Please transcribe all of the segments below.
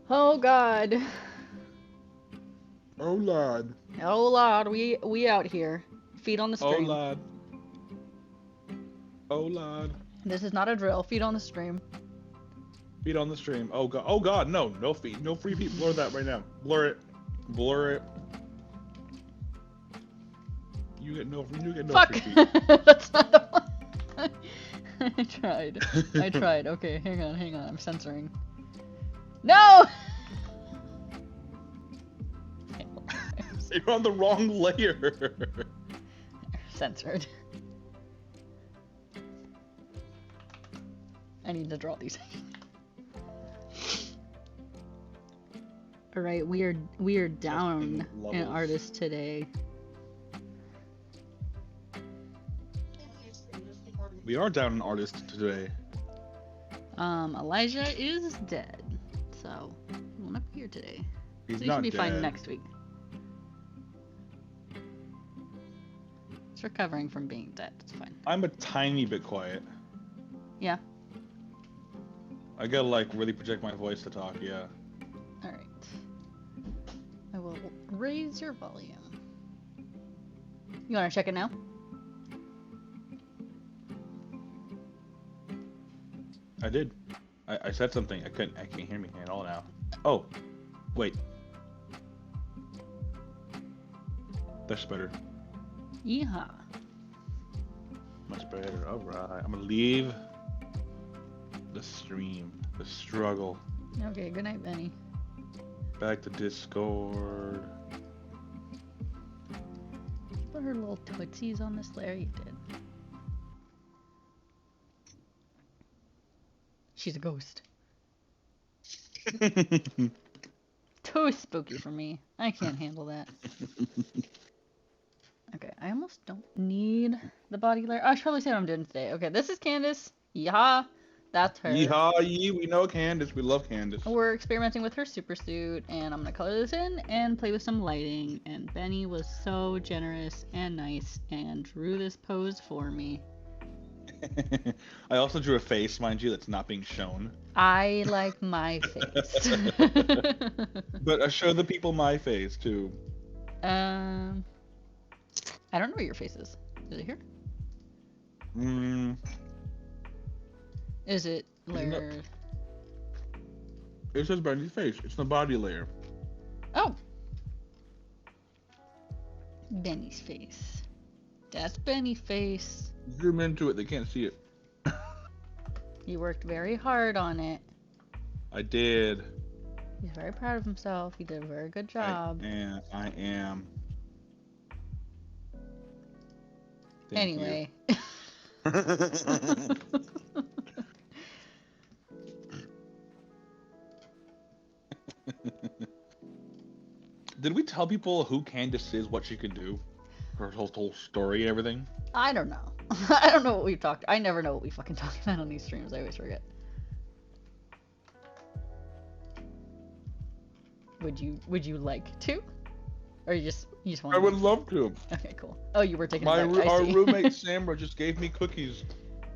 Oh God. Oh lord. Oh Lord, we out here. Feet on the Oh stream. lord. Oh lord. This is not a drill. Feet on the stream. Feet on the stream. Oh god. Oh god. No. No feet. No free feet. Blur that right now. Blur it. Blur it. You get no. You get no Fuck! free feet. That's not the one. I tried. I tried. Okay, hang on, hang on. I'm censoring. No! You're on the wrong layer. Censored. I need to draw these. All right, we are down an artist today. We are down an artist today. Elijah is dead, so he won't appear today. He's So he not should be dead. fine next week. He's recovering from being dead. It's fine. I'm a tiny bit quiet. Yeah. I gotta like really project my voice to talk. Yeah. All right. I will raise your volume. You want to check it now? I did. I said something. I can't hear me at all now. Oh, wait. That's better. Yeehaw. Much better. All right. I'm gonna leave the stream, the struggle. Okay, good night, Benny. Back to Discord. Put her little tootsies on this layer. You did. She's a ghost. Too spooky for me. I can't handle that. Okay, I almost don't need the body layer. I should probably say what I'm doing today. Okay, this is Candice. Yeehaw. That's her. Yeehaw, yee! We know Candice. We love Candice. We're experimenting with her super suit, and I'm gonna color this in and play with some lighting. And Benny was so generous and nice and drew this pose for me. I also drew a face, mind you, that's not being shown. I like my face. But I show the people my face too. I don't know where your face is. Is it here? Is it layer? It says Benny's face. It's the body layer. Oh. Benny's face. That's Benny's face. Zoom into it. They can't see it. He worked very hard on it. I did. He's very proud of himself. He did a very good job. I am. Thank Anyway. Did we tell people who Candice is, what she can do? Her whole story and everything? I don't know. I don't know what we've talked. I never know what we fucking talk about on these streams. I always forget. Would you like to? Or you just want I would love to. Okay, cool. Oh, you were taking Our it back. I see. roommate Samra just gave me cookies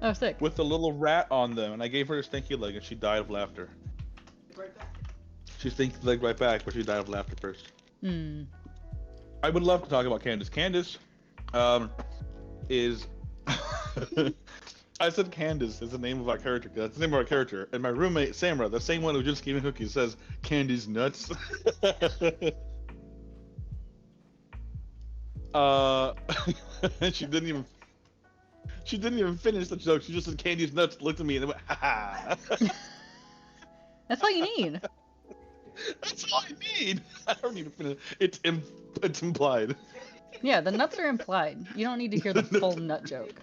Oh, sick. with a little rat on them, and I gave her a stinky leg, and she died of laughter. Right back. She stinky leg right back, but she died of laughter first. Hmm. I would love to talk about Candice. Candice, is I said Candice is the name of our character. That's the name of our character. And my roommate Samra, the same one who just gave me cookies, says Candy's nuts. She didn't even finish the joke. She just said Candy's nuts, looked at me, and then went, ha ha. That's all you need. That's all I need. I don't need to finish. It's implied. Yeah, the nuts are implied. You don't need to hear the full nut joke.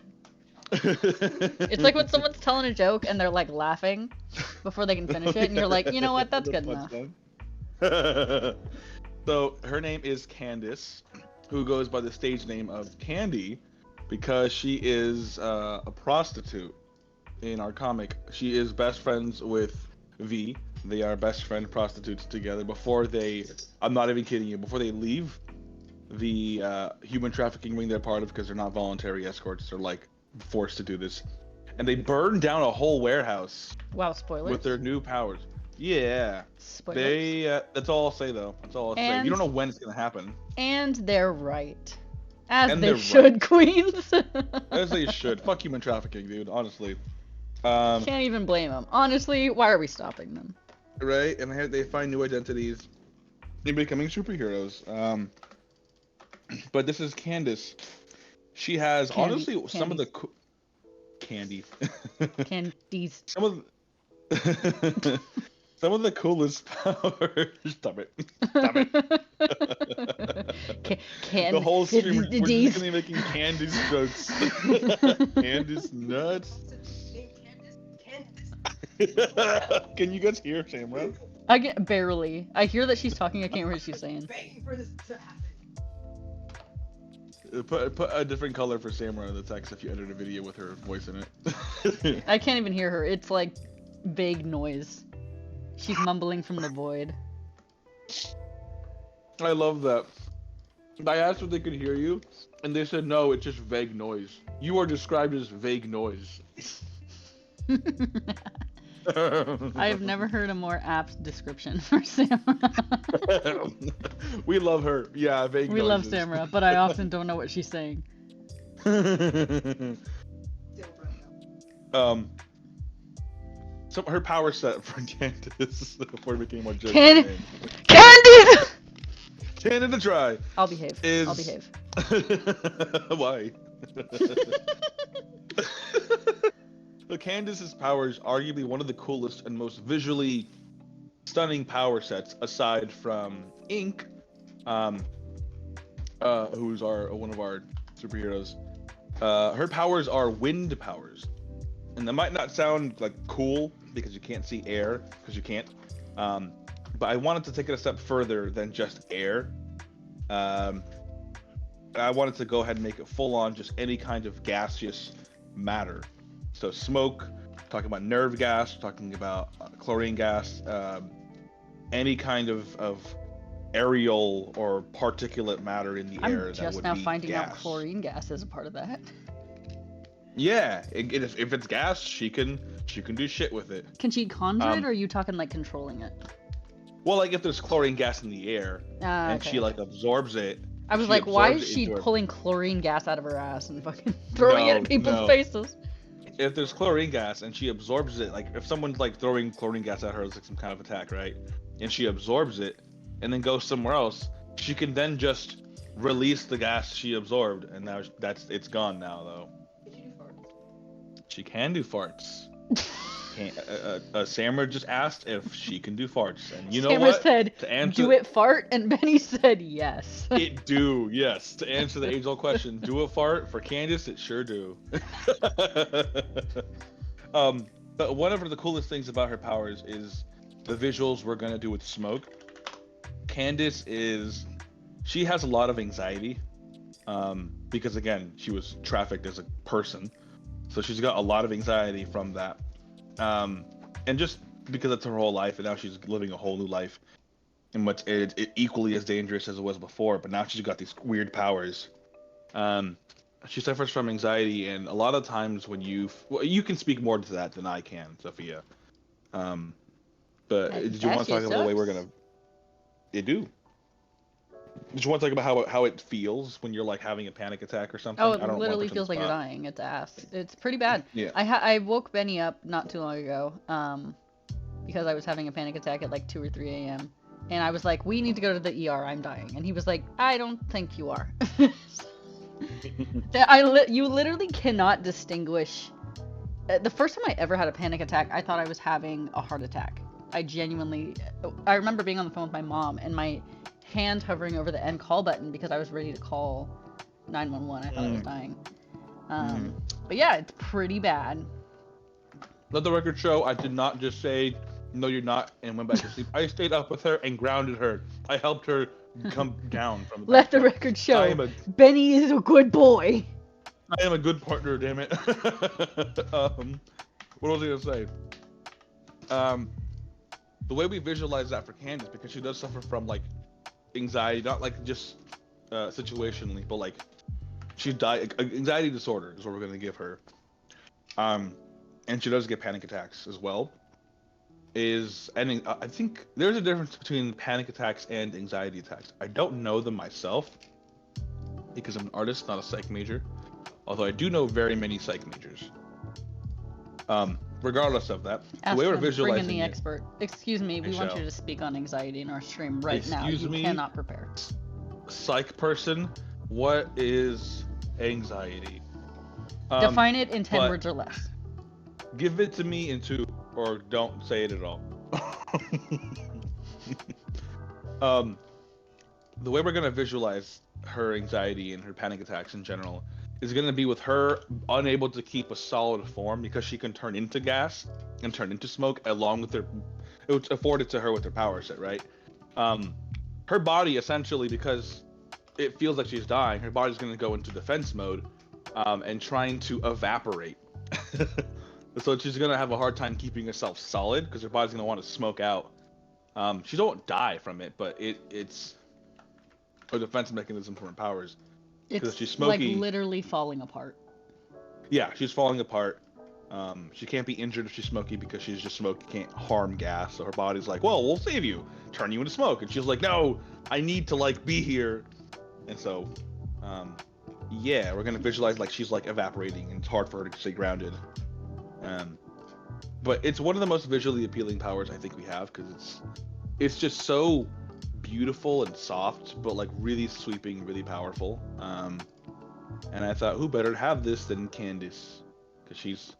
It's like when someone's telling a joke and they're like laughing before they can finish it, and you're like, you know what, that's good enough. So her name is Candice, who goes by the stage name of Candy, because she is a prostitute in our comic. She is best friends with V. They are best friend prostitutes together before they, I'm not even kidding you, before they leave the human trafficking ring they're part of, because they're not voluntary escorts, they're like forced to do this. And they burn down a whole warehouse Wow, spoilers. with their new powers. Yeah. Spoilers. They. That's all I'll say though. That's all I'll say. You don't know when it's gonna happen. And they're right. As And they they're should, right. queens. As they should. Fuck human trafficking, dude. Honestly. Can't even blame them. Honestly, why are we stopping them? Right, and they find new identities in becoming superheroes. But this is Candice. She has honestly some of the Candy. Candice. Some of the... some of the coolest powers. Stop it. Stop it. The whole stream we're just gonna be making Candice jokes. Candice nuts. Can you guys hear Samra? I get barely. I hear that she's talking. I can't hear what she's saying. Put a different color for Samra in the text if you edit a video with her voice in it. I can't even hear her. It's like vague noise. She's mumbling from the void. I love that. I asked if they could hear you, and they said no, it's just vague noise. You are described as vague noise. I have never heard a more apt description for Samra. We love her. Yeah, vague We noises. love Samra, but I often don't know what she's saying. So her power set for Candice before we became more jokes. Candice! Canada try. I'll behave. Is... I'll behave. Why? So Candice's power is arguably one of the coolest and most visually stunning power sets, aside from Ink, who's one of our superheroes. Her powers are wind powers, and that might not sound like cool because you can't see air, because you can't. But I wanted to take it a step further than just air. I wanted to go ahead and make it full on just any kind of gaseous matter. So smoke, talking about nerve gas, talking about chlorine gas, any kind of aerial or particulate matter in the air that would be gas. I'm just now finding out chlorine gas is a part of that. Yeah, if it's gas, she can do shit with it. Can she conjure it, or are you talking like controlling it? Well, like if there's chlorine gas in the air and okay. she like absorbs it. I was like, why is she pulling chlorine gas out of her ass and fucking throwing it at people's faces? If there's chlorine gas and she absorbs it, like if someone's like throwing chlorine gas at her as like some kind of attack, right? And she absorbs it and then goes somewhere else, she can then just release the gas she absorbed, and now it's gone now though. She can do farts. Samra just asked if she can do farts, and you know Samra what? said, to answer, "Do it fart?" And Benny said, "Yes." It do, yes. To answer the age-old question, do it fart for Candice? It sure do. But one of the coolest things about her powers is the visuals we're gonna do with smoke. Candice she has a lot of anxiety, because again, she was trafficked as a person, so she's got a lot of anxiety from that. And just because it's her whole life, and now she's living a whole new life in which it's equally as dangerous as it was before, but now she's got these weird powers. She suffers from anxiety, and a lot of times when you can speak more to that than I can, Sophia. But did you want to talk about the way we're gonna? You do. Did you want to talk about how it feels when you're like having a panic attack or something? Oh, it literally feels like you're dying. It's ass. It's pretty bad. Yeah. I woke Benny up not too long ago, because I was having a panic attack at like 2 or 3 a.m. And I was like, "We need to go to the ER. I'm dying." And he was like, "I don't think you are." You literally cannot distinguish. The first time I ever had a panic attack, I thought I was having a heart attack. I remember being on the phone with my mom and my hand hovering over the end call button because I was ready to call 911. I thought I was dying. But yeah, it's pretty bad. Let the record show, I did not just say, "No, you're not," and went back to sleep. I stayed up with her and grounded her. I helped her come down from the Let the record show, Benny is a good boy. I am a good partner, damn it. What was I gonna say? The way we visualize that for Candice, because she does suffer from like anxiety, not like just situationally, but like anxiety disorder is what we're gonna give her. And she does get panic attacks as well. is, and I think there's a difference between panic attacks and anxiety attacks. I don't know them myself because I'm an artist, not a psych major. Although I do know very many psych majors. Regardless of that, Ask the way we're them, bring in visualizing the it, expert. Excuse me, we want you to speak on anxiety in our stream right now. Excuse You me? cannot prepare. psych person, what is anxiety? Define it in 10 but- words or less. Give it to me in 2, or don't say it at all. The way we're gonna visualize her anxiety and her panic attacks in general is gonna be with her unable to keep a solid form because she can turn into gas and turn into smoke along with her. It's afforded to her with her power set, right? Her body essentially, because it feels like she's dying, her body's gonna go into defense mode, and trying to evaporate. So she's gonna have a hard time keeping herself solid because her body's gonna want to smoke out. She don't die from it, but it's a defense mechanism for her powers. It's she's like smoky. literally falling apart. Yeah, she's falling apart. She can't be injured if she's smoky because she's just smoke. Can't harm gas. So her body's like, well, we'll save you, turn you into smoke. And she's like, no, I need to like be here. And so, yeah, we're gonna visualize like she's like evaporating, and it's hard for her to stay grounded. But it's one of the most visually appealing powers I think we have because it's just so beautiful and soft, but like really sweeping, really powerful. And I thought, who better to have this than Candice? Because she's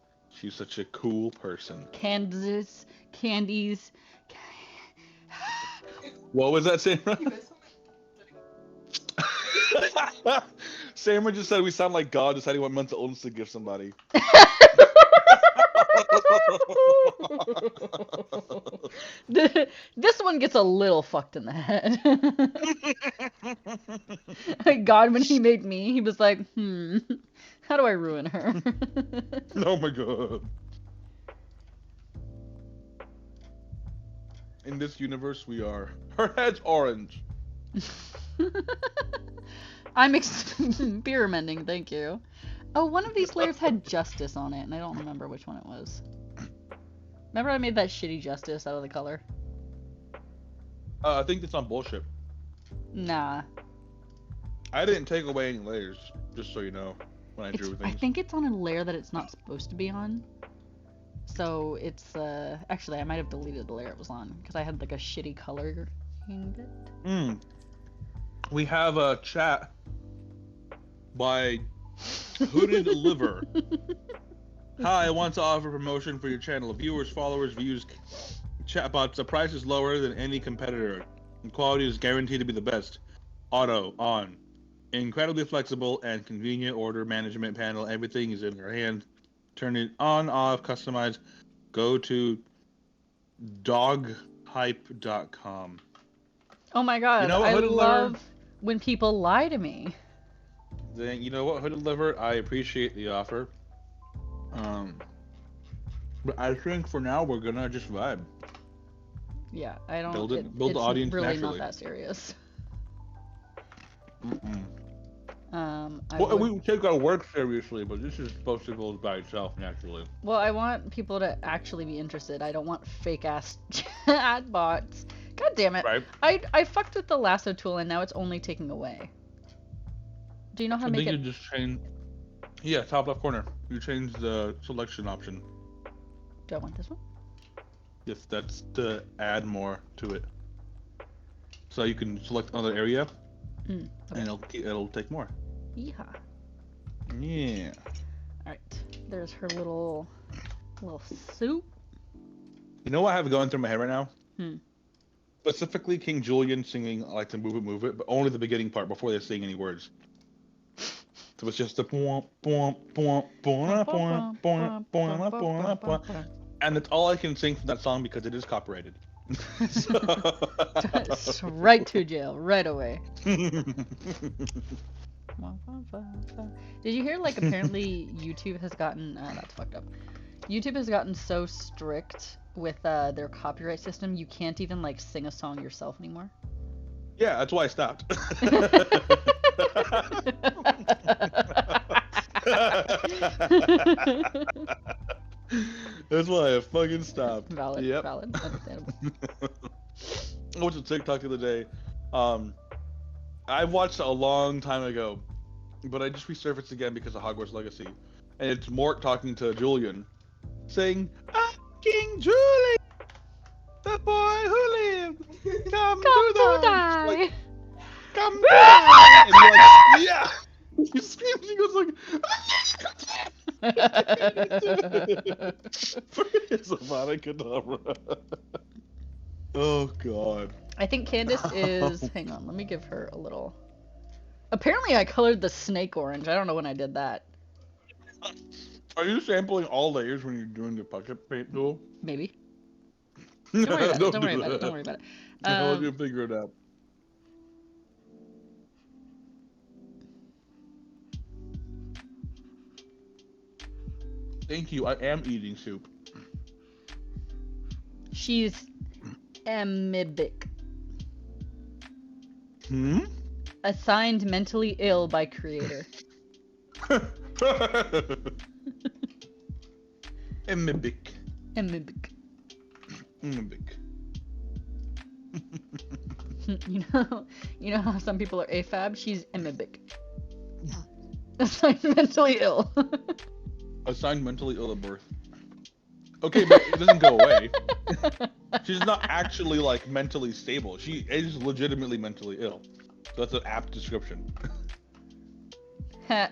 such a cool person. Candice. What was that, Samra? Samra just said we sound like God deciding what mental illness to give somebody. This one gets a little fucked in the head. God, when he made me, he was like, how do I ruin her? Oh my god. In this universe, we are. Her head's orange. I'm experimenting, thank you. Oh, one of these layers had justice on it, and I don't remember which one it was. Remember I made that shitty justice out of the color? I think it's on bullshit. Nah. I didn't take away any layers, just so you know, when I drew I things. think it's on a layer that it's not supposed to be on. So it's, actually I might have deleted the layer it was on, because I had like a shitty color bit. We have a chat by Hooded Liver. Hi, I want to offer promotion for your channel. Viewers, followers, views, chatbots. The price is lower than any competitor, and quality is guaranteed to be the best. Auto on. Incredibly flexible and convenient order management panel. Everything is in your hand. Turn it on, off, customize. Go to doghype.com. Oh my god, You know what, I Hooded love Liver? when people lie to me. Then you know what, Hooded Liver, I appreciate the offer. But I think for now we're gonna just vibe. Yeah, I don't. Build It's the audience really naturally. not that serious. I Well, would- we take our work seriously, but this is supposed to go by itself naturally. Well, I want people to actually be interested. I don't want fake ass chat bots. God damn it! Right. I fucked with the lasso tool and now it's only taking away. Do you know how I to make think it? you just change. Yeah, top left corner. You change the selection option. Do I want this one? If that's to add more to it, so you can select another area, Okay. and it'll take more. Yeehaw. Yeah. All right. There's her little soup. You know what I have going through my head right now? Hmm. Specifically, King Julian singing "I Like to Move It," but only the beginning part before they sing any words. So it's just the and it's all I can sing from that song because it is copyrighted. Right to jail, right away. Did you hear, like, apparently YouTube has gotten, that's fucked up. YouTube has gotten so strict with their copyright system, you can't even, like, sing a song yourself anymore. Yeah, that's why I stopped. That's why I fucking stopped. Valid. Yep. Valid. Understandable. I went to TikTok the other day. I watched it a long time ago, but I just resurfaced again because of Hogwarts Legacy. And it's Mort talking to Julian, saying, "I'm King Julian, the boy who lived. Come to die. Like, come die." And you're like, yeah. He screams. He goes like, Savannah Kedavra. Oh god. I think Candice is. Hang on, let me give her a little. Apparently, I colored the snake orange. I don't know when I did that. Are you sampling all layers when you're doing the bucket paint tool? Maybe. Don't worry about it. Don't Don't do worry about it. that. Don't worry about it. I'll go figure it out. Thank you. I am eating soup. She's amoebic. Hmm? Assigned mentally ill by creator. Amoebic. Amoebic. Amoebic. You know how some people are AFAB? She's amoebic. Assigned mentally ill. Assigned mentally ill at birth. Okay, but it doesn't go away. She's not actually like mentally stable. She is legitimately mentally ill. So that's an apt description.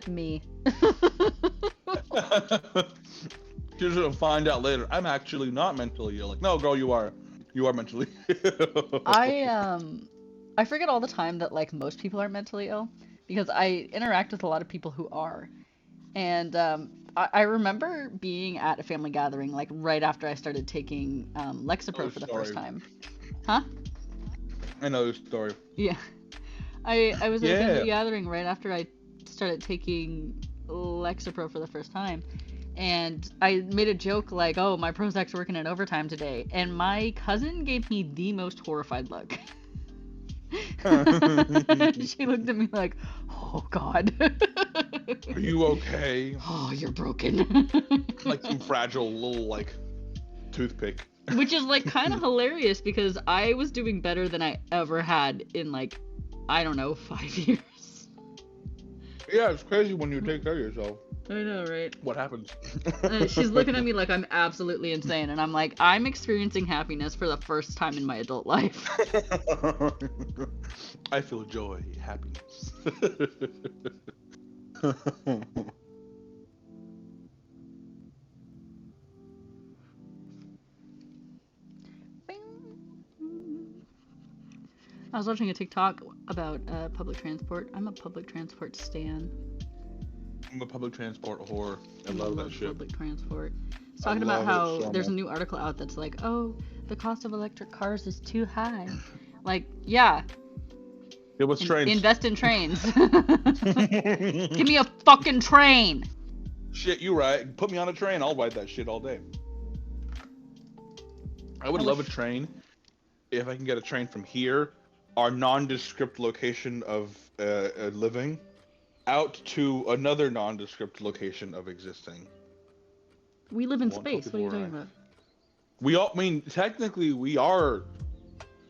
Me. She's gonna find out later. I'm actually not mentally ill. Like, no, girl, you are. You are mentally ill. I forget all the time that like most people are mentally ill because I interact with a lot of people who are. And I remember being at a family gathering like right after I started taking Lexapro for the first time. Huh? I know this story. Yeah. I was at a family gathering right after I started taking Lexapro for the first time. And I made a joke like, oh, my Prozac's working in overtime today. And my cousin gave me the most horrified look. She looked at me like, oh, God. Are you okay? Oh, you're broken. Like some fragile little, like, toothpick. Which is, like, kind of hilarious because I was doing better than I ever had in, like, I don't know, 5 years. Yeah, it's crazy when you take care of yourself. I know, right? What happens? She's looking at me like I'm absolutely insane, and I'm like, I'm experiencing happiness for the first time in my adult life. I feel joy, happiness. I was watching a TikTok about public transport. I'm a public transport stan. I'm a public transport whore. I love that shit. Public transport. It's talking about how there's a new article out that's like, oh, the cost of electric cars is too high. Like, yeah. It was trains. Invest in trains. Give me a fucking train. Shit, you right. Put me on a train. I'll ride that shit all day. I would love a train if I can get a train from here, our nondescript location of living, out to another nondescript location of existing. We live in space. What are you talking about? I mean, technically we are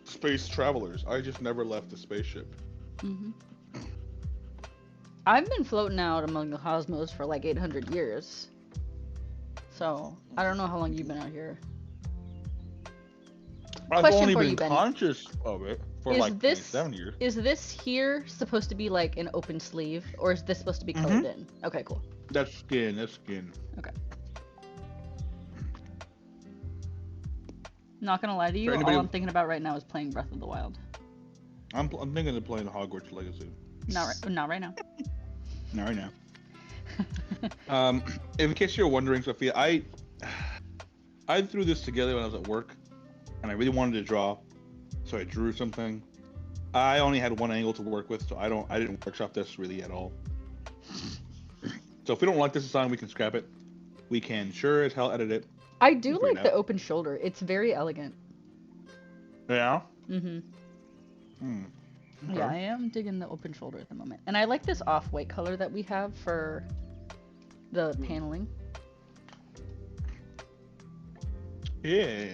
space travelers. I just never left the spaceship. Mm-hmm. I've been floating out among the cosmos for like 800 years. So, I don't know how long you've been out here. I've only been conscious of it for like 27 years. Is this here supposed to be like an open sleeve, or is this supposed to be colored in? Okay, cool. That's skin. That's skin. Okay. Not gonna lie to you, all I'm thinking about right now is playing Breath of the Wild. I'm thinking of playing Hogwarts Legacy. Not right now. Not right now. In case you're wondering, Sophia, I threw this together when I was at work, and I really wanted to draw, so I drew something. I only had one angle to work with, so I didn't workshop this really at all. So if we don't like this design, we can scrap it. We can sure as hell edit it. I do like the open shoulder. It's very elegant. Yeah? Mm-hmm. Okay. Yeah, I am digging the open shoulder at the moment. And I like this off-white color that we have for the paneling. I think it's pretty cool. Is this here supposed to be like an open sleeve, or is this supposed to be colored in? Okay, cool. Mm-hmm. Not gonna lie to you, all I'm thinking about right now is playing Breath of the Wild. Mm-hmm. Not right now. Not right now. Yeah.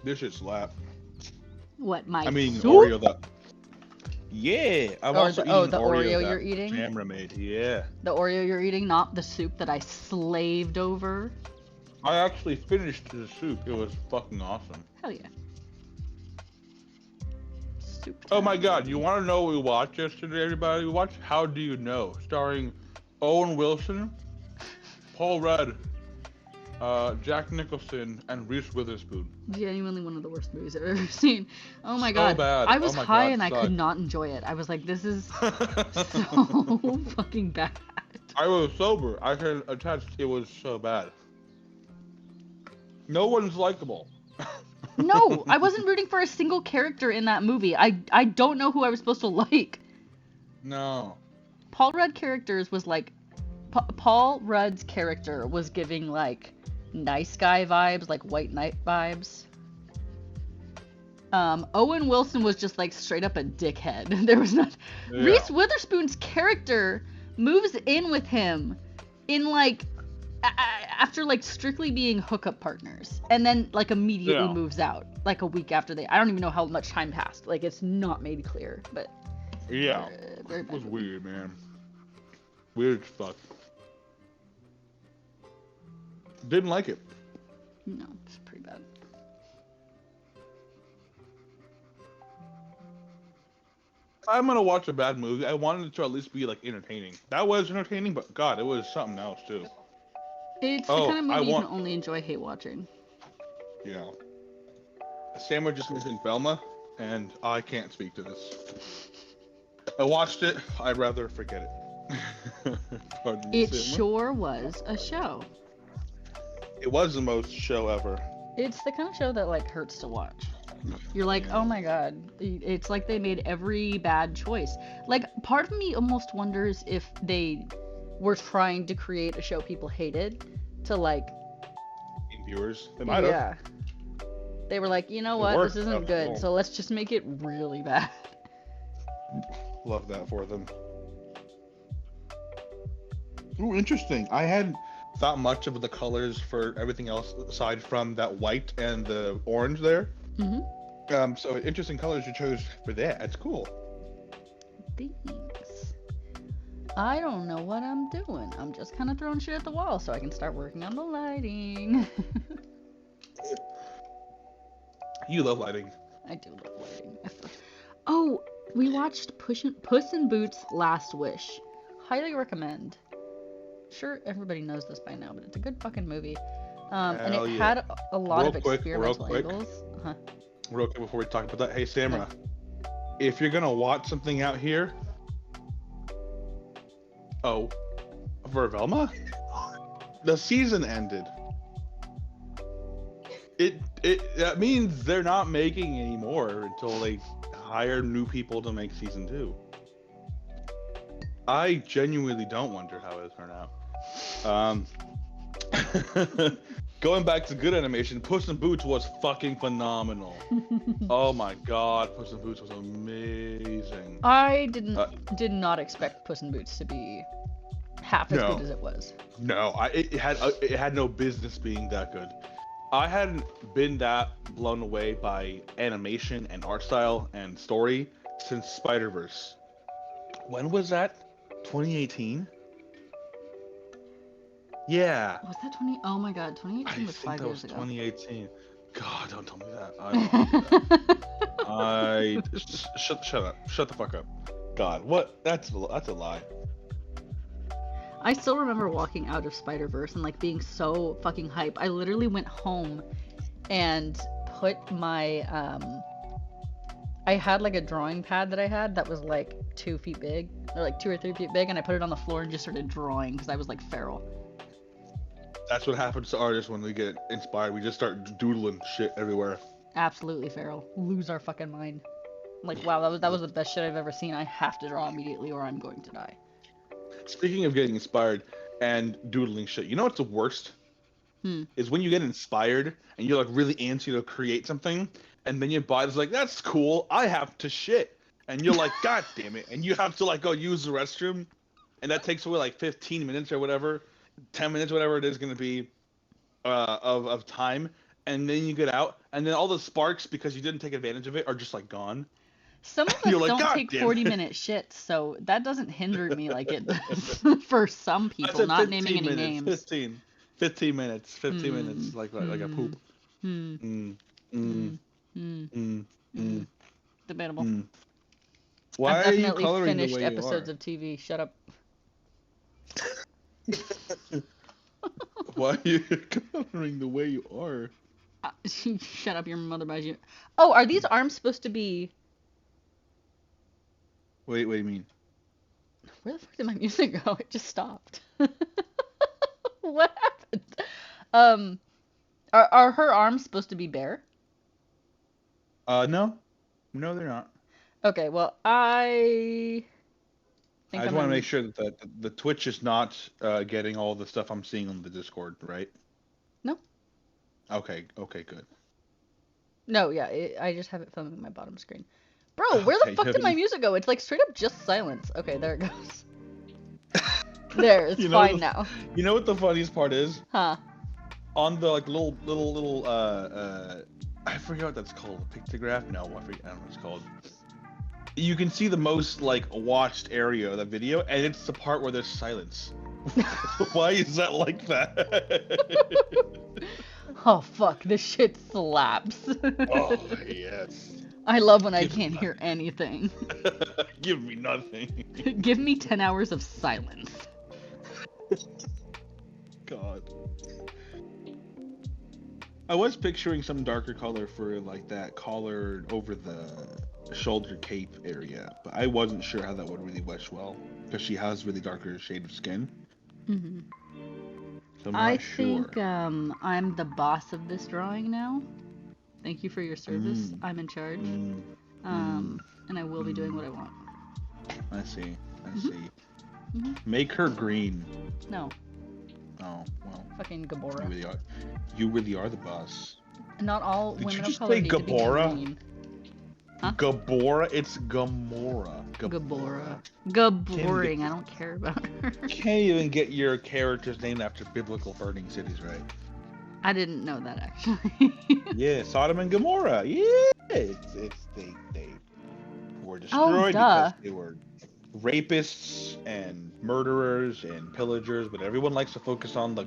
This shit slap. What, my I mean, soup? Oreo that. Yeah, I'm Or also the, oh, eating the Oreo Oreo you're that eating? Tamra made. Yeah. The Oreo you're eating, not the soup that I slaved over. I actually finished the soup. It was fucking awesome. Hell yeah. Soup Oh my time, god, you baby. want to know what we watched yesterday, everybody? We watched How Do You Know, starring Owen Wilson, Paul Rudd, Jack Nicholson, and Reese Witherspoon. Genuinely one of the worst movies I've ever seen. Oh my So god. bad. I Oh was my high god, and I could sucked. not enjoy it. I was like, this is so fucking bad. I was sober. I can attest it was so bad. No one's likable. No, I wasn't rooting for a single character in that movie. I don't know who I was supposed to like. No. Paul Rudd characters was like Paul Rudd's character was giving like nice guy vibes, like white knight vibes. Owen Wilson was just like straight up a dickhead. There was not. Yeah. Reese Witherspoon's character moves in with him in like after like strictly being hookup partners, and then like immediately Yeah. moves out like a week after they. I don't even know how much time passed. Like it's not made clear, but Yeah. very It bad was movie. weird, man. Weird as fuck. Didn't like it. No, it's pretty bad. If I'm gonna watch a bad movie, I wanted it to at least be like entertaining. That was entertaining, but God, it was something else too. It's the Oh, kind of I movie you want- can only enjoy hate watching. Yeah. Samra just mentioned Velma, and I can't speak to this. I watched it. I'd rather forget it. Pardon me, It Samra. sure was a show. It was the most show ever. It's the kind of show that like hurts to watch. You're like, Yeah. oh my god. It's like they made every bad choice. Like, part of me almost wonders if they were trying to create a show people hated to like, Viewers, they might have. yeah. They were like, you know It what, worked. this isn't Oh, good, cool. so let's just make it really bad. Love that for them. Ooh, interesting. I hadn't thought much of the colors for everything else aside from that white and the orange there. Mm-hmm. So interesting colors you chose for that. That's cool. Thanks. I don't know what I'm doing. I'm just kind of throwing shit at the wall so I can start working on the lighting. You love lighting. I do love lighting. Oh, we watched Puss in Boots: Last Wish. Highly recommend. Sure, everybody knows this by now, but it's a good fucking movie. And Hell it yeah. had a lot Real of quick, experimental real quick. angles. Uh-huh. Real quick before we talk about that, hey Samra, if you're gonna watch something out here, oh, for Velma, the season ended. That means they're not making any more until they hire new people to make season 2. I genuinely don't wonder how it'll turn out. Going back to good animation, Puss in Boots was fucking phenomenal. Oh my god, Puss in Boots was amazing. I did not expect Puss in Boots to be half as No. good as it was. No, it had no business being that good. I hadn't been that blown away by animation and art style and story since Spider-Verse. When was that? 2018? Yeah. Was that 20? Oh my god, I 2018 was think 5 that was years ago. 2018. God, don't tell me that. I don't want to do that. Shut up. Shut the fuck up. God, what? That's a lie. I still remember walking out of Spider-Verse and like being so fucking hype. I literally went home and put my I had like a drawing pad that I had that was like 2 feet big, or like 2 or 3 feet big, and I put it on the floor and just started drawing because I was like feral. That's what happens to artists when we get inspired. We just start doodling shit everywhere. Absolutely feral. Lose our fucking mind. Like, wow, that was the best shit I've ever seen. I have to draw immediately or I'm going to die. Speaking of getting inspired and doodling shit, you know what's the worst? Is when you get inspired and you're like really antsy to create something, and then your body's like, that's cool, I have to shit. And you're like, God damn it. And you have to like go use the restroom, and that takes away like 15 minutes or whatever. 10 minutes, whatever it is going to be, of time, and then you get out, and then all the sparks because you didn't take advantage of it are just like gone. Some of You're us like, don't God take damn it. 40-minute shits, so that doesn't hinder me like it does for some I people. said Not naming 15 any minutes. names. 15 minutes. 15 Hmm. minutes. Like a Hmm. poop. Hmm. Mm, Hmm. mm, Hmm. mm, Hmm. mm, Debatable. mm. I've Why are you definitely coloring the finished way you episodes are? of TV. Shut up. Why are you coloring the way you are? Shut up. Your mother buys you. Oh, are these arms supposed to be? Wait, what do you mean? Where the fuck did my music go? It just stopped. What happened? Um, are her arms supposed to be bare? No. No, they're not. Okay, well, I think I I'm just want to gonna. make sure that the Twitch is not getting all the stuff I'm seeing on the Discord, right? No, Okay, okay, good. no, yeah, I just have it filming my bottom screen. Bro, where the Okay, you fuck have did my any... music go? It's like straight up just silence. Okay, there it goes. There, it's You know fine the, now. you know what the funniest part is? Huh. On the like little I forget what that's called. A pictograph? No, I forget. I don't know what it's called. You can see the most like watched area of the video, and it's the part where there's silence. Why is that like that? Oh fuck, this shit slaps. Oh yes. I love when I Give me can't hear nothing. anything. Give me nothing. Give me 10 hours of silence. God. I was picturing some darker color for like that collar over the shoulder cape area, but I wasn't sure how that would really mesh well because she has really darker shade of skin. Hmm. So I'm I not sure. think I'm the boss of this drawing now. Thank you for your service. Mm, I'm in charge. mm, mm, Um, and I will be doing what mm. I want. I see. I Hmm. see. Hmm. Make her green. No, Oh well. fucking You Gabora. really are. You really are the boss. Not all Did you women of just color say need to be Gabora? green. Huh? Gabora? It's Gamora. Gabora. Can't even get Gaboring. I don't care about her. can't even get your characters named after biblical burning cities, right? I didn't know that actually. Yeah, Sodom and Gomorrah. Yeah, they were Oh, destroyed duh. because they were rapists and murderers and pillagers, but everyone likes to focus on the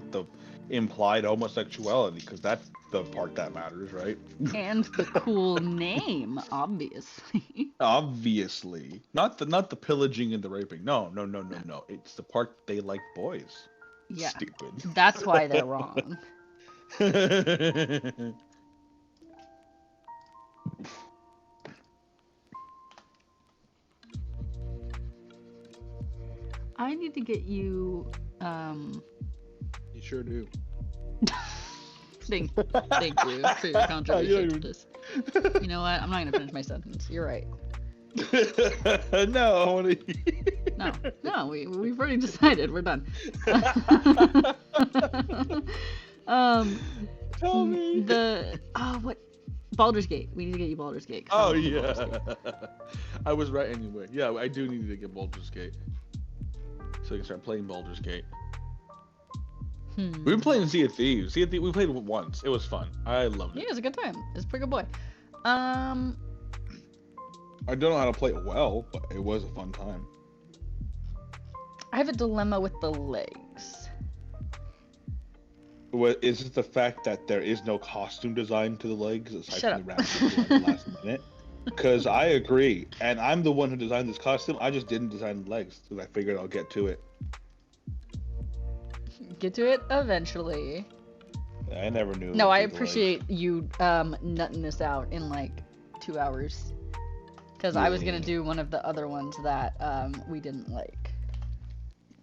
implied homosexuality because that's the part that matters, right? And the cool name, obviously. Obviously, not the pillaging and the raping. No, no, no, no, no. It's the part they like boys. Yeah, Stupid. that's why they're wrong. I need to get you, You sure do. thank you for your contribution to this. You know what? I'm not gonna finish my sentence. You're right. No, I want to. No, we've already decided. We're done. um, Tell me. what? Baldur's Gate. We need to get you Baldur's Gate. 'Cause I Oh wanna play yeah. Baldur's Gate. I was right anyway. Yeah, I do need to get Baldur's Gate, so I can start playing Baldur's Gate. We've been playing Sea of Thieves. Sea of Thieves. We played it once. It was fun. I loved Yeah, it. it was a good time. It's a pretty good boy. I don't know how to play it well, but it was a fun time. I have a dilemma with the legs. Is it the fact that there is no costume design to the legs aside Shut from the up. random at the last minute? Because I agree, and I'm the one who designed this costume. I just didn't design the legs because I figured I'll get to it. Get to it eventually. I never knew. No, I to the legs. appreciate you nutting this out in like 2 hours. Because I was gonna Yeah. do one of the other ones that we didn't like.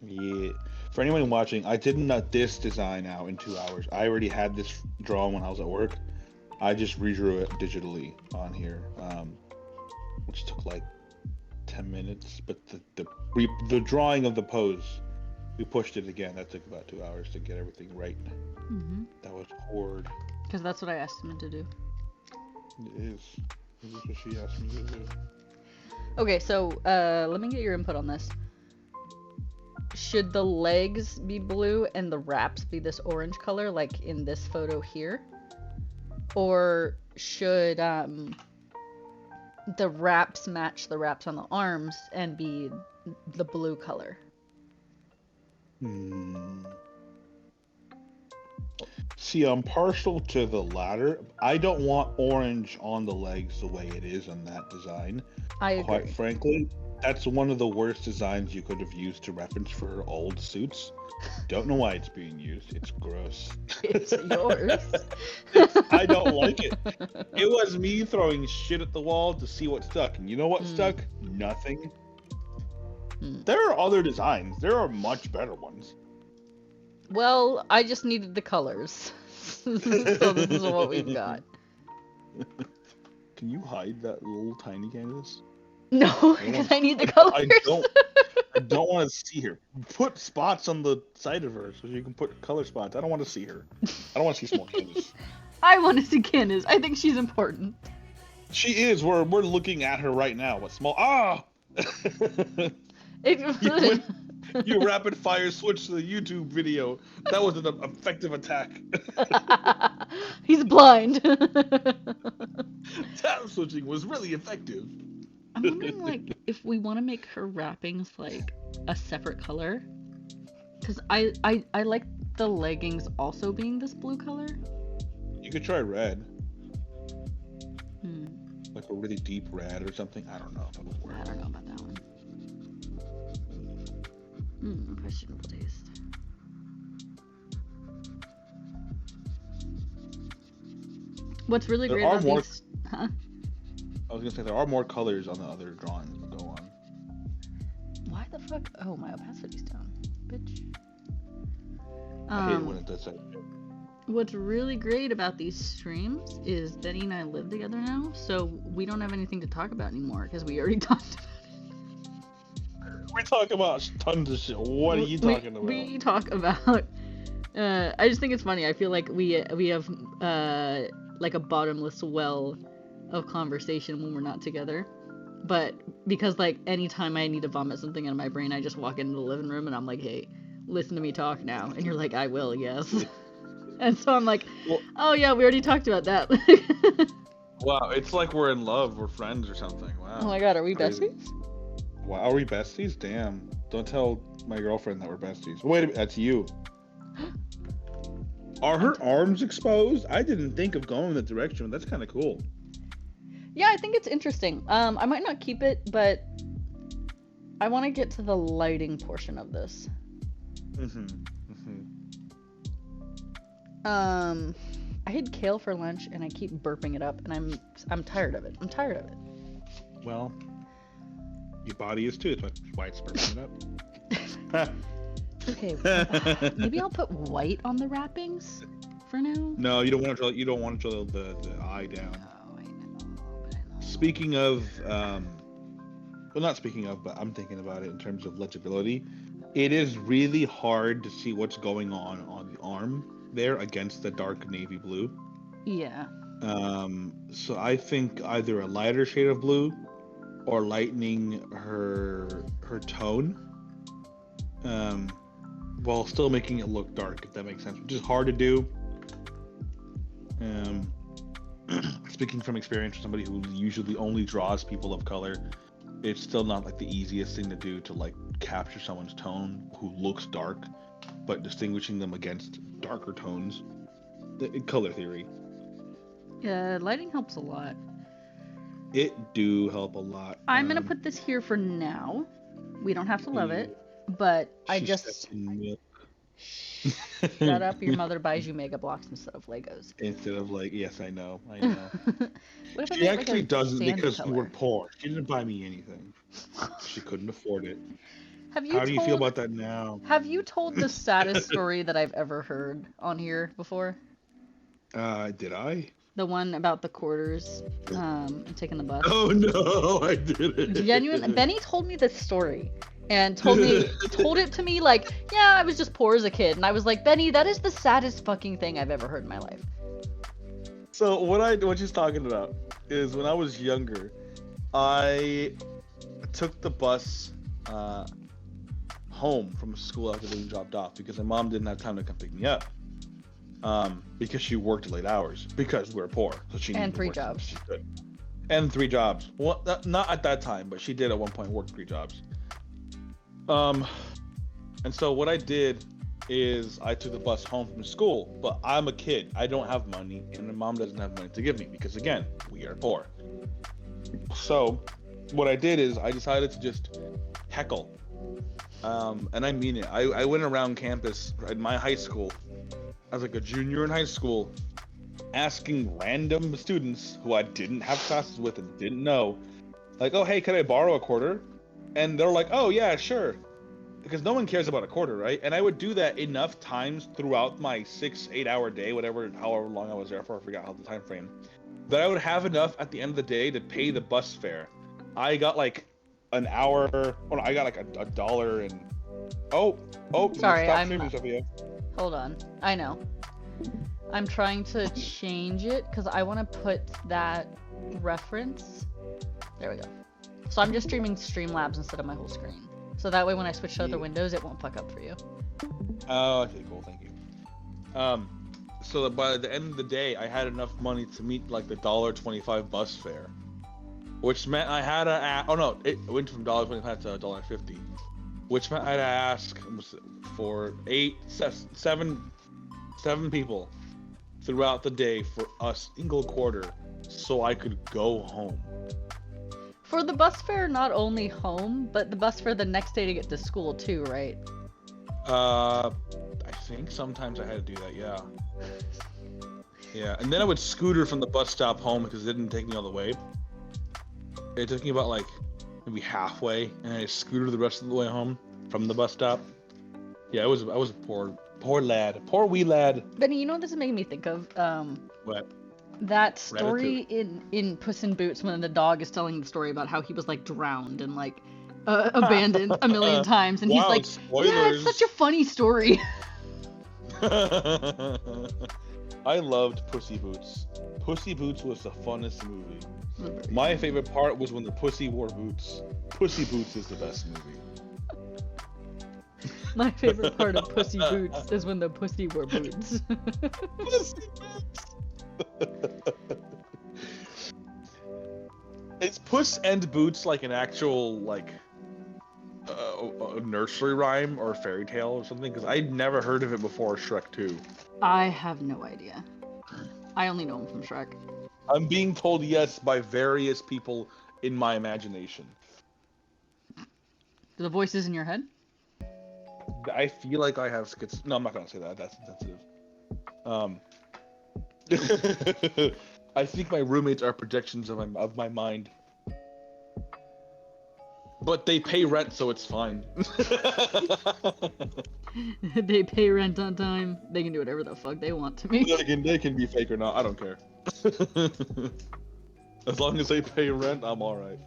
Yeah. For anyone watching, I did nut this design out in 2 hours. I already had this drawn when I was at work. I just redrew it digitally on here, which took like 10 minutes. But the drawing of the pose, we pushed it again. That took about 2 hours to get everything right. Mm-hmm. That was hard. Because that's what I asked him to do. It is. This is what she asked me to do. Okay, so let me get your input on this. should the legs be blue and the wraps be this orange color, like in this photo here? Or should the wraps match the wraps on the arms and be the blue color? See, I'm partial to the latter. I don't want orange on the legs the way it is on that design. I agree. Quite frankly, that's one of the worst designs you could have used to reference for old suits. Don't know why it's being used. It's gross. It's yours. I don't like it. It was me throwing shit at the wall to see what stuck. And you know what stuck? Nothing. There are other designs. There are much better ones. Well, I just needed the colors. So this is what we've got. Can you hide that little tiny Candice? No, because I need the colors. I don't want to see her. Put spots on the side of her so you can put color spots. I don't want to see her. I don't want to see small Candice. I want to see Candice. I think she's important. She is. We're looking at her right now. What small? Ah! You rapid fire switch to the YouTube video. That was an effective attack. He's blind. Tab switching was really effective. I'm wondering, like, if we want to make her wrappings like a separate color, because I like the leggings also being this blue color. You could try red. Like a really deep red or something. I don't know. I don't know about that one. Questionable taste. What's really great about these... Huh? I was gonna say there are more colors on the other drawings, but go on. Why the fuck? Oh, my opacity's down, bitch. I hate when it does that. What's really great about these streams is Benny and I live together now, so we don't have anything to talk about anymore because we already talked about it. We talk about tons of shit. What are you talking about? We talk about. I just think it's funny. I feel like we have like a bottomless well of conversation when we're not together. But because like anytime I need to vomit something out of my brain, I just walk into the living room and I'm like, hey, listen to me talk now. And you're like, I will, yes. And so I'm like, oh yeah, we already talked about that. Wow, it's like we're in love, we're friends or something. Wow. Oh my god, are we Crazy. besties? Wow, are we besties? Damn. Don't tell my girlfriend that we're besties. Wait a minute, that's you. Are her arms exposed? I didn't think of going in that direction. That's kind of cool. Yeah, I think it's interesting. I might not keep it, but I want to get to the lighting portion of this. I had kale for lunch and I keep burping it up and I'm tired of it. I'm tired of it. Well, your body is too. That's why it's burping it up. Okay, maybe I'll put white on the wrappings for now. No, you don't want to draw the eye down. Oh, I know. Speaking of, well, not speaking of, but I'm thinking about it in terms of legibility. It is really hard to see what's going on the arm there against the dark navy blue. Yeah. So I think either a lighter shade of blue or lightening her tone, while still making it look dark, if that makes sense, which is hard to do. Speaking from experience, for somebody who usually only draws people of color, it's still not like the easiest thing to do to like capture someone's tone who looks dark, but distinguishing them against darker tones. Color theory. Yeah, lighting helps a lot. It do help a lot. I'm gonna put this here for now. We don't have to love it, but I just... Shut up, your mother buys you Mega Blocks instead of Legos. Instead of like, yes, I know. What if She I actually like doesn't because color? we were poor. She didn't buy me anything. She couldn't afford it. How do you feel about that now? Have you told the saddest story that I've ever heard on here before? Did I? The one about the quarters, and taking the bus. Oh no, I didn't. Genuine. Benny told me this story and told it to me like, yeah, I was just poor as a kid, and I was like, Benny, that is the saddest fucking thing I've ever heard in my life. So what she's talking about is when I was younger, I took the bus home from school after being dropped off because my mom didn't have time to come pick me up. Because she worked late hours because we were poor, so she needed And to 3 work as much jobs. as she could. And 3 jobs. Well, not at that time, but she did at one point work 3 jobs. And so what I did is I took the bus home from school, but I'm a kid. I don't have money, and my mom doesn't have money to give me because, again, we are poor. So what I did is I decided to just heckle. And I mean it. I went around campus at my high school as like a junior in high school, asking random students who I didn't have classes with and didn't know, like, oh, hey, can I borrow a quarter? And they're like, oh, yeah, sure. Because no one cares about a quarter, right? And I would do that enough times throughout my 6-8 hour day, however long I was there for, I forgot how the time frame, that I would have enough at the end of the day to pay the bus fare. I got like an hour, or I got like a dollar and, Sorry, stop streaming, Sophia. Hold on. I know. I'm trying to change it because I want to put that reference. There we go. So I'm just streaming Streamlabs instead of my whole screen. So that way when I switch to other windows, it won't fuck up for you. Oh, okay, cool, thank you. So that by the end of the day, I had enough money to meet like the $1.25 bus fare, which meant I had to it went from $1.25 to $1.50, which meant I had to ask for 7 people throughout the day for a single quarter so I could go home. For the bus fare, not only home, but the bus fare the next day to get to school too, right? I think sometimes I had to do that, yeah. Yeah, and then I would scooter from the bus stop home because it didn't take me all the way. It took me about like maybe halfway, and I scooted the rest of the way home from the bus stop. Yeah, I was a poor wee lad. Benny, you know what this is making me think of? What? That story in Puss in Boots when the dog is telling the story about how he was like drowned and like abandoned a million times, and he's like, spoilers. yeah, it's such a funny story. I loved Pussy Boots. Pussy Boots was the funnest movie. My favorite part was when the pussy wore boots. Pussy Boots is the best movie. My favorite part of Pussy Boots is when the pussy wore boots. Pussy Boots. Is Puss and Boots like an actual like a nursery rhyme or fairy tale or something? Because I'd never heard of it before Shrek 2. I have no idea. I only know him from Shrek. I'm being told yes by various people in my imagination. The voices in your head? I feel like I have No, I'm not gonna say that. That's sensitive. I think my roommates are projections of my mind. But they pay rent, so it's fine. They pay rent on time. They can do whatever the fuck they want to me. They can be fake or not. I don't care. As long as they pay rent, I'm all right.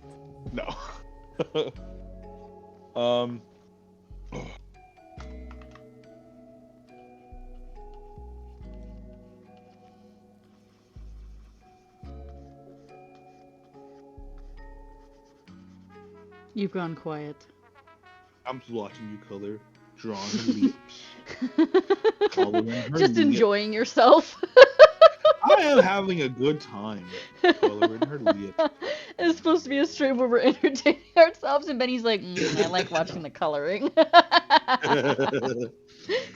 No. You've gone quiet. I'm just watching you color, drawing her lips. Coloring her Just lips. enjoying yourself. I am having a good time coloring her lips. It's supposed to be a stream where we're entertaining ourselves, and Benny's like, I like watching the coloring.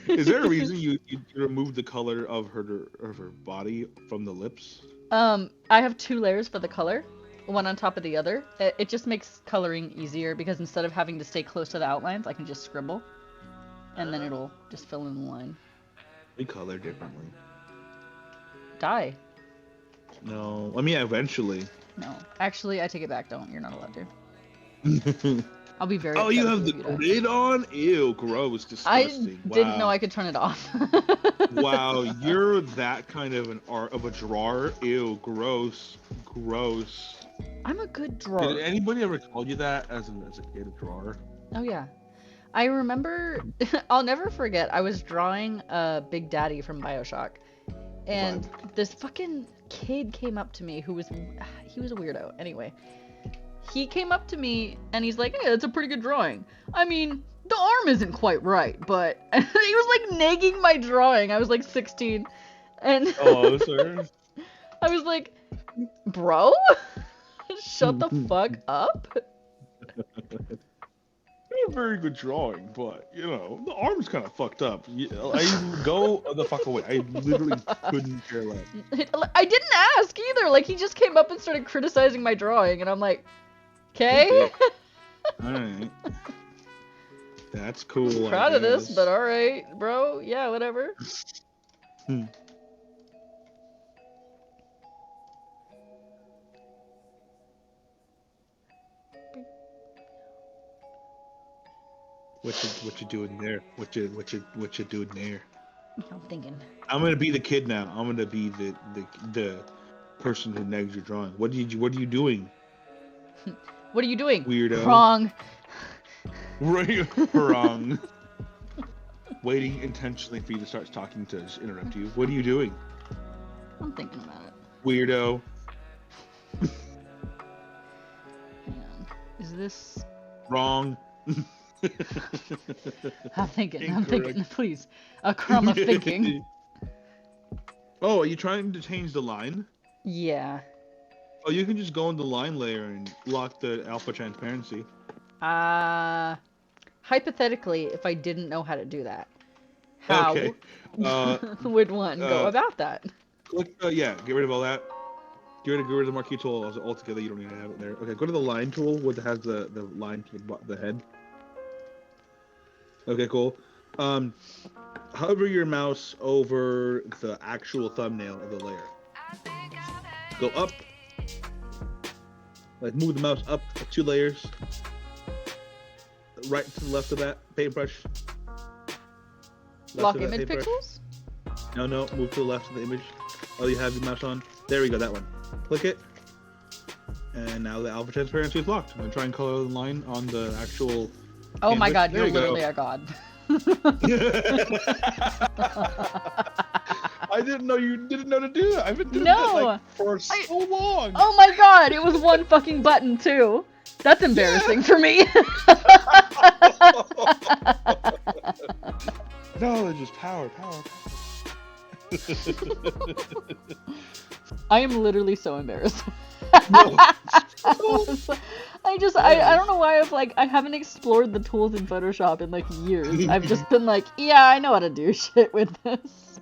Is there a reason you removed the color of her body from the lips? I have 2 layers for the color, one on top of the other. It just makes coloring easier because instead of having to stay close to the outlines, I can just scribble, and then it'll just fill in the line. We color differently. Dye. No, I mean eventually. No, actually, I take it back. Don't. You're not allowed to. I'll be very. Oh, you have the if you die. grid on? Ew, gross, disgusting. I didn't know I could turn it off. Wow, you're that kind of a drawer. Ew, gross. I'm a good drawer. Did anybody ever call you that as a kid, a drawer? Oh yeah. I remember, I'll never forget, I was drawing Big Daddy from BioShock, and this fucking kid came up to me he was a weirdo. Anyway, he came up to me and he's like, "Hey, that's a pretty good drawing. I mean, the arm isn't quite right, but..." And he was like nagging my drawing. I was like 16. And Oh, sir. I was like, bro, shut the fuck up. A very good drawing, but you know the arm's kind of fucked up. I go the fuck away. I literally couldn't care less. I didn't ask either. Like, he just came up and started criticizing my drawing, and I'm like, okay. All right, that's cool. Proud of this, but all right, bro. Yeah, whatever. What you doing there? What you doing there? I'm thinking. I'm gonna be the kid now. I'm gonna be the person who nags your drawing. What are you doing? What are you doing? Weirdo. Wrong. Wrong. Waiting intentionally for you to start talking to interrupt you. What are you doing? I'm thinking about it. Weirdo. Hang on. Is this... Wrong. I'm thinking. Incorrect. Please. A crumb of thinking. Oh, are you trying to change the line? Yeah. Oh, you can just go in the line layer and lock the alpha transparency. Hypothetically, if I didn't know how to do that, how Okay. would one go about that? Click, yeah, get rid of all that. Get rid of the marquee tool altogether. You don't need to have it there. Okay, go to the line tool where it has the line to the head. Okay, cool. Hover your mouse over the actual thumbnail of the layer. Go up. Like, move the mouse up 2 layers. Right to the left of that paintbrush. Lock image pixels? No, move to the left of the image. Oh, you have your mouse on? There we go, that one. Click it. And now the alpha transparency is locked. I'm going to try and color the line on the actual... Oh my god, There you're you go. literally a god. I didn't know you didn't know to do that. I've been doing No, that like, for so long. Oh my god, it was one fucking button too. That's embarrassing for me. Knowledge is power. I am literally so embarrassed. No. I don't know why I haven't explored the tools in Photoshop in like years. I've just been like, yeah, I know how to do shit with this.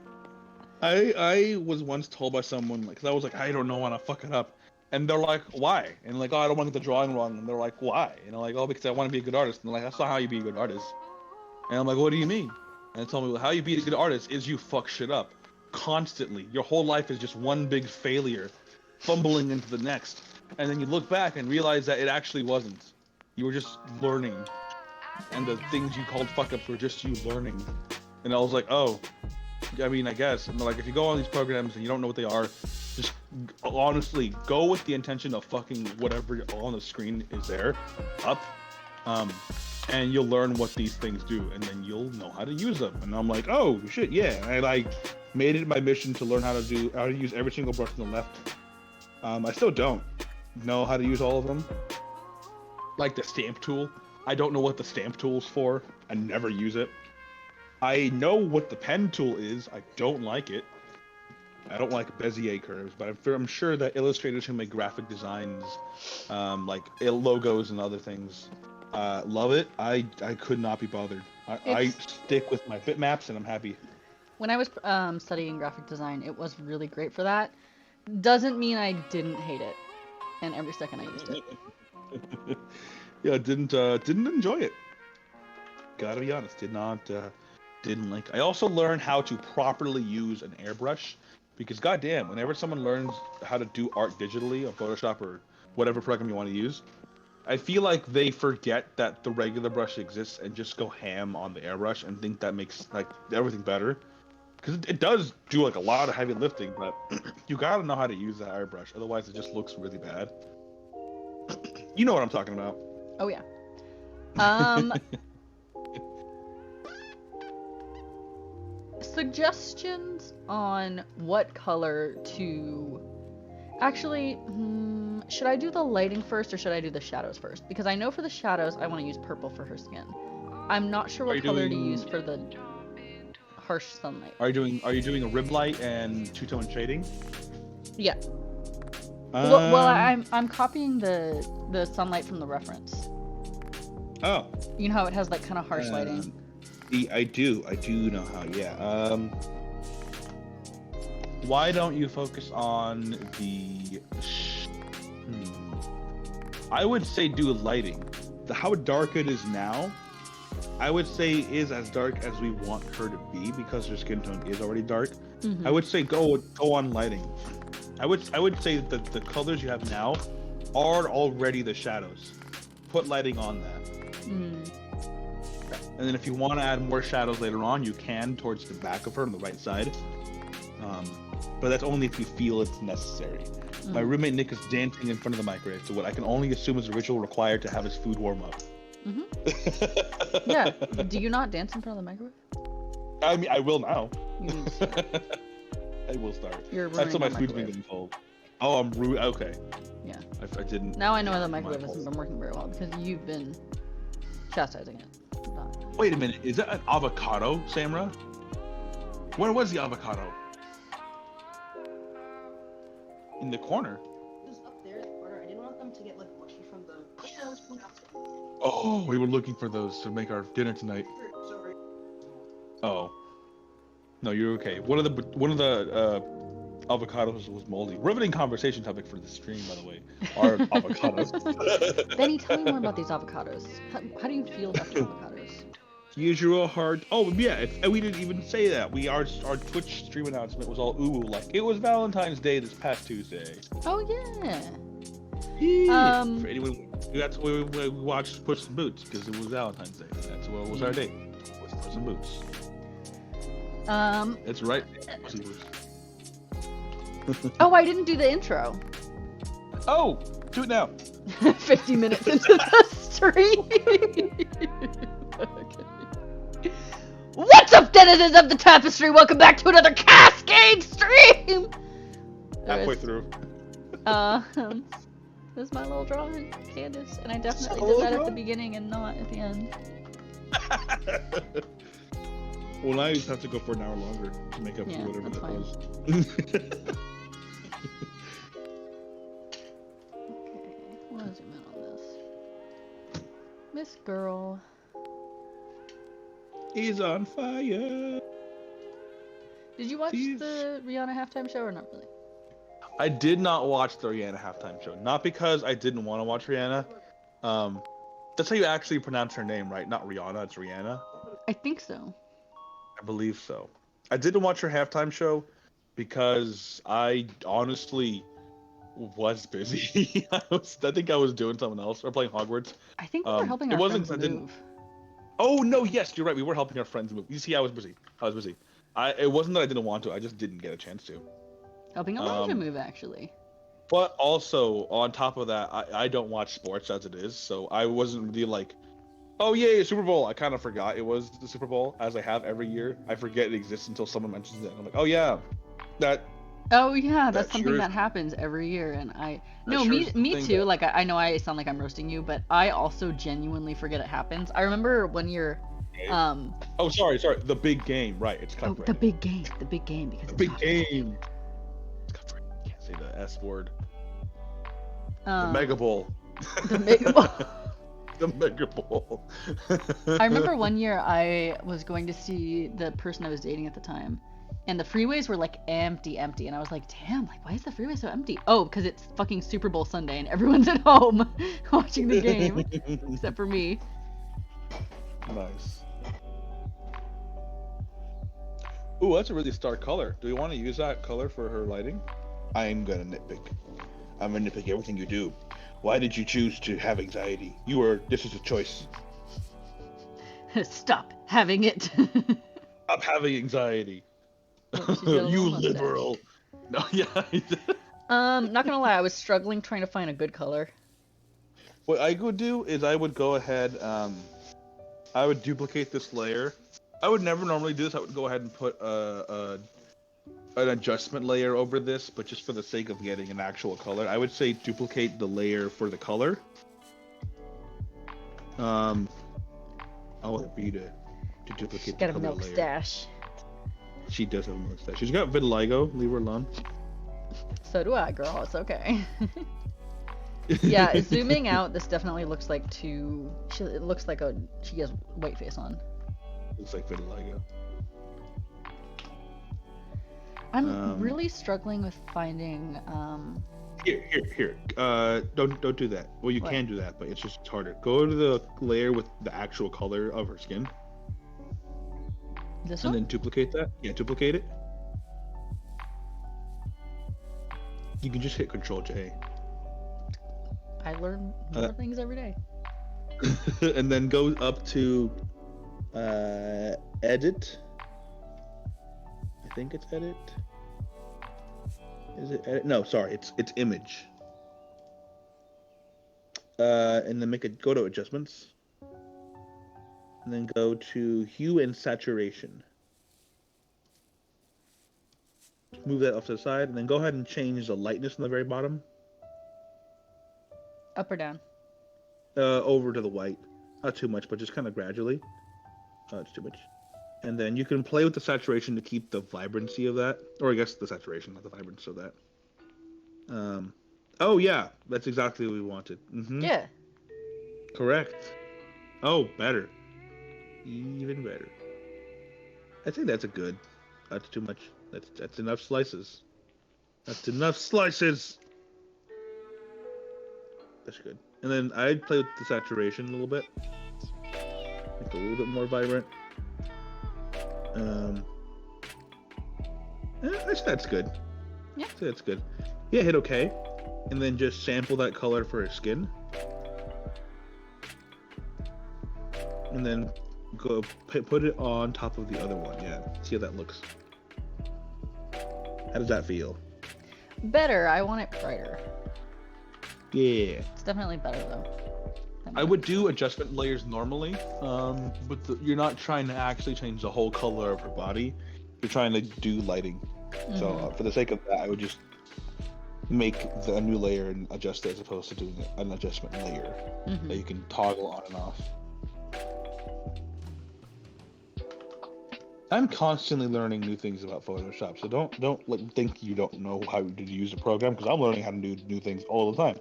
I was once told by someone, like, 'cause I was like, I don't know how to fuck it up. And they're like, why? And like, oh, I don't want to get the drawing wrong. And they're like, why? And I'm like, oh, because I want to be a good artist. And they're like, that's not how you be a good artist. And I'm like, what do you mean? And they told me, well, how you be a good artist is you fuck shit up constantly. Your whole life is just one big failure, fumbling into the next. And then you look back and realize that it actually wasn't. You were just learning. And the things you called fuck-ups were just you learning. And I was like, oh, I mean, I guess. And like, if you go on these programs and you don't know what they are, just honestly go with the intention of fucking whatever on the screen is there up. And you'll learn what these things do, and then you'll know how to use them. And I'm like, oh shit, yeah. And I like made it my mission to learn how to use every single brush on the left. I still don't know how to use all of them. Like the stamp tool, I don't know what the stamp tool's for. I never use it. I know what the pen tool is. I don't like it. I don't like Bezier curves, but I'm sure that illustrators who make graphic designs, like logos and other things, love it. I could not be bothered. I stick with my bitmaps and I'm happy. When I was studying graphic design, it was really great for that. Doesn't mean I didn't hate it, and every second I used it. Yeah, didn't enjoy it. Gotta be honest, didn't like. I also learned how to properly use an airbrush, because goddamn, whenever someone learns how to do art digitally on Photoshop or whatever program you want to use, I feel like they forget that the regular brush exists and just go ham on the airbrush and think that makes like everything better. Because it does do like a lot of heavy lifting, but you gotta know how to use that airbrush, otherwise it just looks really bad. You know what I'm talking about. Oh yeah. Suggestions on what color to... Actually, should I do the lighting first or should I do the shadows first? Because I know for the shadows, I want to use purple for her skin. I'm not sure what color to use for the harsh sunlight. Are you doing a rib light and two-tone shading? Yeah. Well, I'm copying the sunlight from the reference. Oh. You know how it has like kind of harsh lighting. I do know how. Yeah. Why don't you focus on the? I would say do lighting. How dark it is now, I would say is as dark as we want her to be because her skin tone is already dark. Mm-hmm. I would say go on lighting. I would say that the colors you have now are already the shadows. Put lighting on that. Mm. And then if you want to add more shadows later on, you can towards the back of her on the right side. But that's only if you feel it's necessary. Mm. My roommate Nick is dancing in front of the microwave, so what I can only assume is a ritual required to have his food warm up. Mm-hmm. Yeah. Do you not dance in front of the microwave? I mean, I will now. You need to start. I will start. You're That's what my ruining the food's been microwave. getting cold. Oh, I'm rude. Okay. Yeah. I didn't. Now I know the My microwave fault. hasn't been working very well because you've been chastising it. Wait a minute. Is that an avocado, Samra? Where was the avocado? In the corner. It was up there in the corner. I didn't want them to get like mushy from the. Oh, we were looking for those to make our dinner tonight. Sorry. Oh. No, you're okay. One of the avocados was moldy. Riveting conversation topic for the stream, by the way. Are avocados. Benny, tell me more about these avocados. How do you feel about the avocados? Usual hard. Oh yeah, we didn't even say that. Our Twitch stream announcement was all ooh like it was Valentine's Day this past Tuesday. Oh yeah. For anyone, that's why we watched Puss in Boots because it was Valentine's Day. That's what was our date. Was Puss in Boots. That's right. Puss in Boots. Oh, I didn't do the intro. Oh, do it now. 50 minutes into the stream. Okay. What's up, denizens of the tapestry? Welcome back to another Cascade stream. Halfway through. This is my little drawing, Candice, and I definitely Little did that at the drawing? beginning and not at the end. Well, now you just have to go for an hour longer to make up Yeah, for whatever that's that fine. was. Okay, we'll zoom in on this. Miss Girl. He's on fire. Did you watch These- the Rihanna halftime show or not really? I did not watch the Rihanna halftime show. Not because I didn't want to watch Rihanna. That's how you actually pronounce her name, right? Not Rihanna, it's Rihanna. I think so. I believe so. I didn't watch her halftime show because I honestly was busy. I think I was doing something else or playing Hogwarts. I think we were helping it our wasn't friends 'cause I didn't- move. Oh no, yes, you're right. We were helping our friends move. You see, I was busy. It wasn't that I didn't want to. I just didn't get a chance to. Helping Elijah move, actually. But also, on top of that, I don't watch sports as it is, so I wasn't really like, oh yay, Super Bowl. I kind of forgot it was the Super Bowl, as I have every year. I forget it exists until someone mentions it. And I'm like, oh yeah, that. Oh yeah, that's That something sure that is- happens every year, and That no, sure me is the me thing too. that- Like I know I sound like I'm roasting you, but I also genuinely forget it happens. I remember one year, Oh, sorry, the big game, right? It's oh, copyrighted. the big game, because The it's big copyrighted. game. It's copyrighted. I can't say the S word. The Um, Mega Bowl. The Mega Bowl. The Mega Bowl. I remember one year I was going to see the person I was dating at the time, and the freeways were like empty, and I was like, damn, like why is the freeway so empty? Oh, because it's fucking Super Bowl Sunday and everyone's at home watching the game, except for me. Nice. Ooh, that's a really stark color. Do we want to use that color for her lighting? I am gonna nitpick. I'm gonna nitpick everything you do. Why did you choose to have anxiety? This is a choice. Stop having it. Stop having anxiety. Oh, she's got a little You mustache. liberal. No, yeah. Not gonna lie, I was struggling trying to find a good color. What I would do is I would go ahead, I would duplicate this layer. I would never normally do this. I would go ahead and put a an adjustment layer over this, but just for the sake of getting an actual color, I would say duplicate the layer for the color. I'll let you to duplicate Got the a color milk layer. stash. She does have a milk stash. She's got vitiligo. Leave her alone. So do I, girl. It's okay. Yeah, zooming out, this definitely looks like it looks like she has white face on. Looks like vitiligo. I'm really struggling with finding. Here. Don't do that. Well, you What? can do that, but it's just harder. Go to the layer with the actual color of her skin, This and one? then duplicate that. Yeah, duplicate it. You can just hit Control J, I learn more things every day. and then go up to Edit. I think it's Edit. Is it Edit? No, sorry, it's Image. And then go to Adjustments, and then go to Hue and Saturation. Move that off to the side, and then go ahead and change the lightness on the very bottom Up or down? over to the white. Not too much, but just kind of gradually. It's too much. And then you can play with the saturation to keep the vibrancy of that, or I guess the saturation, not the vibrance of that. Oh yeah, that's exactly what we wanted. Mm-hmm. Yeah. Correct. Oh, better. Even better. I think that's a good. That's too much. That's enough slices. That's enough slices. That's good. And then I'd play with the saturation a little bit. Make it a little bit more vibrant. That's good. Yeah. I say that's good. Yeah, hit OK. And then just sample that color for her skin. And then go put it on top of the other one. Yeah. See how that looks. How does that feel? Better. I want it brighter. Yeah. It's definitely better though. I would do adjustment layers normally, but you're not trying to actually change the whole color of her body. You're trying to do lighting. So for the sake of that, I would just make a new layer and adjust it as opposed to doing an adjustment layer that you can toggle on and off. I'm constantly learning new things about Photoshop, so don't think you don't know how to use the program, because I'm learning how to do new things all the time.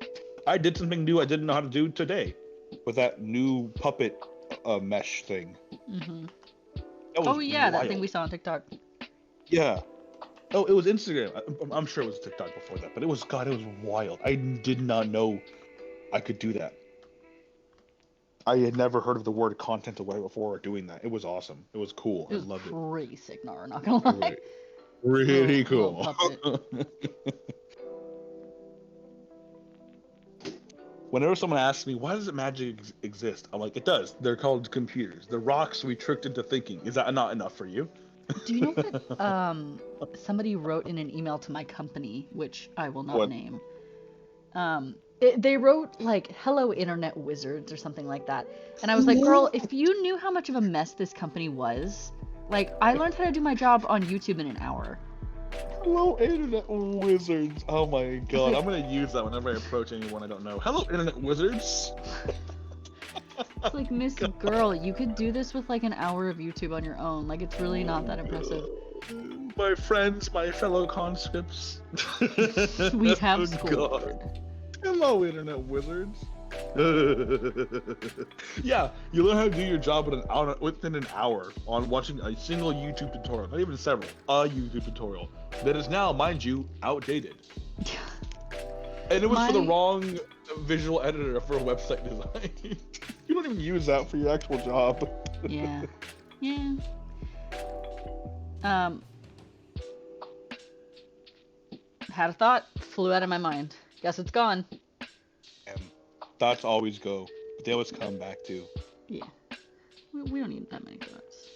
I did something new I didn't know how to do today with that new puppet mesh thing. Oh yeah, wild. that thing we saw on TikTok. Yeah. Oh, it was Instagram. I'm sure it was TikTok before that, but it was wild. I did not know I could do that. I had never heard of the word content away before doing that. It was awesome. It was cool. It was I loved it. pretty sick, Nar, not gonna lie. Really Little cool. puppet. Whenever someone asks me, why does magic exist? I'm like, it does. They're called computers. The rocks we tricked into thinking. Is that not enough for you? Do you know what somebody wrote in an email to my company, which I will not What? name? They wrote like "Hello, Internet Wizards" or something like that, and I was like, "Girl, if you knew how much of a mess this company was, like, I learned how to do my job on YouTube in an hour." Hello, Internet Wizards. Oh my god. I'm going to use that whenever I approach anyone I don't know. Hello, Internet Wizards. It's like, Miss Girl, you could do this with like an hour of YouTube on your own. Like, it's really not that impressive. My friends, my fellow conscripts. We have Oh, school. God. Hello, Internet Wizards. Yeah, you learn how to do your job within an hour on watching a single YouTube tutorial, not even several, a YouTube tutorial that is now, mind you, outdated. And it was for the wrong visual editor for website design. You don't even use that for your actual job. Yeah. Yeah. Had a thought, flew out of my mind. Guess it's gone. And thoughts always go, but they always come back too. Yeah. We don't need that many thoughts.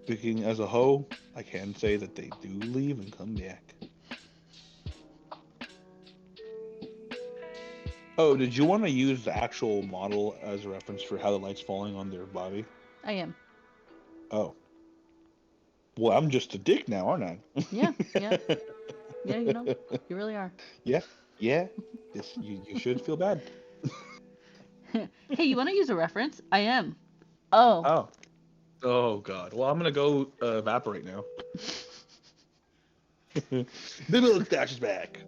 Speaking as a hoe, I can say that they do leave and come back. Oh, did you want to use the actual model as a reference for how the light's falling on their body? I am. Oh. Well, I'm just a dick now, aren't I? Yeah, yeah, yeah. You really are. Yeah. Yeah. Yes, you should feel bad. Hey, you want to use a reference? I am. Oh. Oh. Oh God. Well, I'm gonna go evaporate now. The milk stash is back.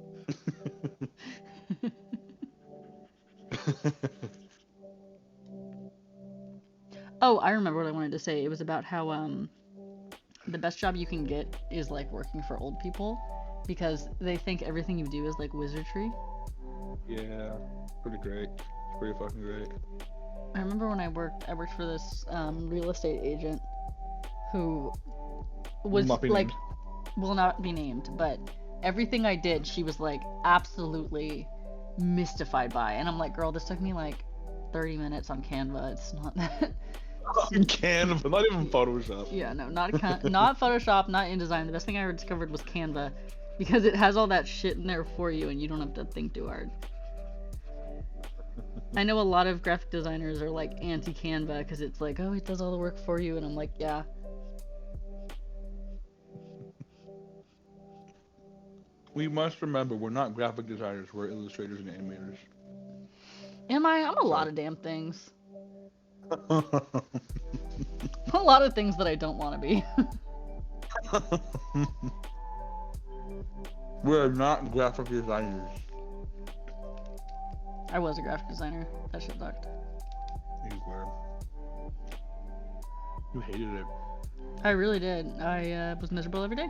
Oh, I remember what I wanted to say. It was about how the best job you can get is like working for old people because they think everything you do is like wizardry. Yeah. Pretty great. Pretty fucking great. I remember when I worked for this real estate agent who was Not be like, named. will not be named, but everything I did, she was like absolutely mystified by. And I'm like, girl, this took me like 30 minutes on Canva. It's not that. Canva, not even Photoshop. Yeah, no, not Photoshop, not InDesign. The best thing I ever discovered was Canva because it has all that shit in there for you and you don't have to think too hard. I know a lot of graphic designers are like anti-Canva because it's like, oh, it does all the work for you, and I'm like, yeah. We must remember we're not graphic designers, we're illustrators and animators. Am I? I'm a lot of damn things. A lot of things that I don't want to be. We're not graphic designers. I was a graphic designer. That shit sucked. You were. You hated it. I really did. I was miserable every day.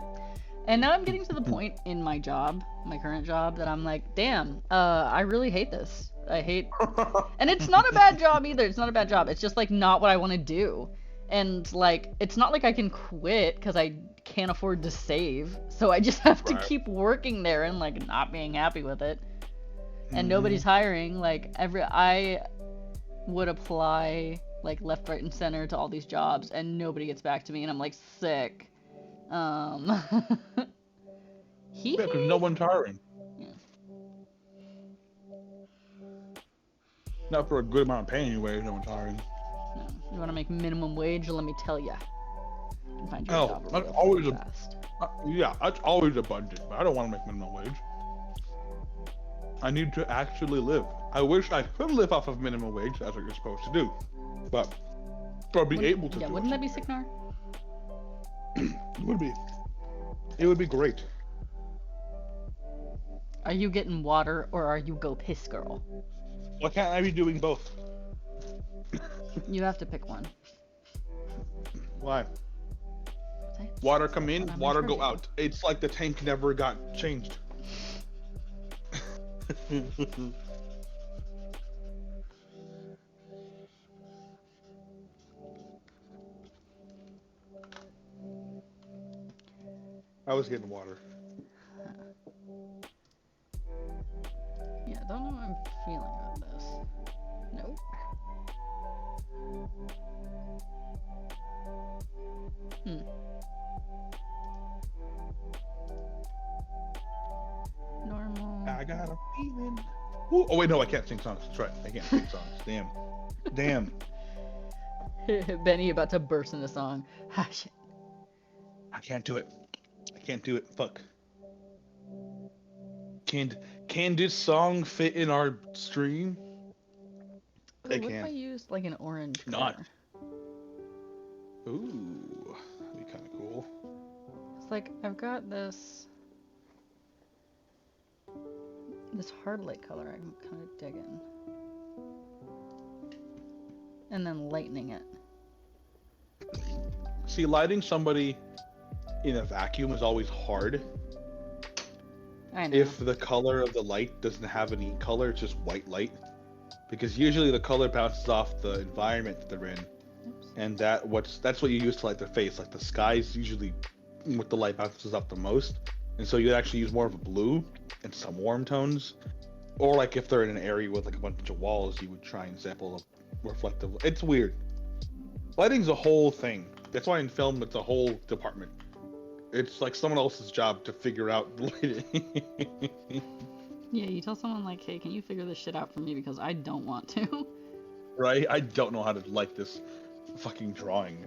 And now I'm getting to the point in my job, my current job, that I'm like, damn, I really hate this. I hate... And it's not a bad job either. It's not a bad job. It's just, like, not what I want to do. And, like, it's not like I can quit because I can't afford to save. So I just have to keep working there and, like, not being happy with it. And nobody's hiring. Like, I would apply, like, left, right, and center to all these jobs, and nobody gets back to me, and I'm, like, sick. Yeah, because no one's hiring. Yeah. Not for a good amount of pay anyway, no one's hiring. No. You want to make minimum wage? Let me tell ya. You can find your job that's real always fast. Yeah, that's always a budget, but I don't want to make minimum wage. I need to actually live. I wish I could live off of minimum wage, that's what you're supposed to do. But, or be able to do it. Wouldn't that be sick, Nar? It would be. It would be great. Are you getting water, or are you go piss girl? Why can't I be doing both? You have to pick one. Why? Okay. Water come in, I'm water go encouraging. out. It's like the tank never got changed. I was getting water. Yeah, I don't know how I'm feeling about this. Nope. Normal. I got a feeling. Ooh, oh wait, no, I can't sing songs. That's right, I can't sing songs. Damn. Benny about to burst into song. Ah, shit. I can't do it. Fuck. Can this song fit in our stream? Ooh, what if I used like an orange Not. color? Ooh, that'd be kind of cool. It's like I've got this hard light color I'm kind of digging, and then lightening it. See, lighting somebody in a vacuum is always hard. I know. If the color of the light doesn't have any color, it's just white light. Because usually the color bounces off the environment that they're in. Oops. And that's what you use to light their face. Like the sky's usually what the light bounces off the most. And so you'd actually use more of a blue and some warm tones. Or like if they're in an area with like a bunch of walls, you would try and sample a reflective. It's weird. Lighting's a whole thing. That's why in film it's a whole department. It's like someone else's job to figure out the lighting. Yeah, you tell someone like, hey, can you figure this shit out for me because I don't want to. Right? I don't know how to light this fucking drawing.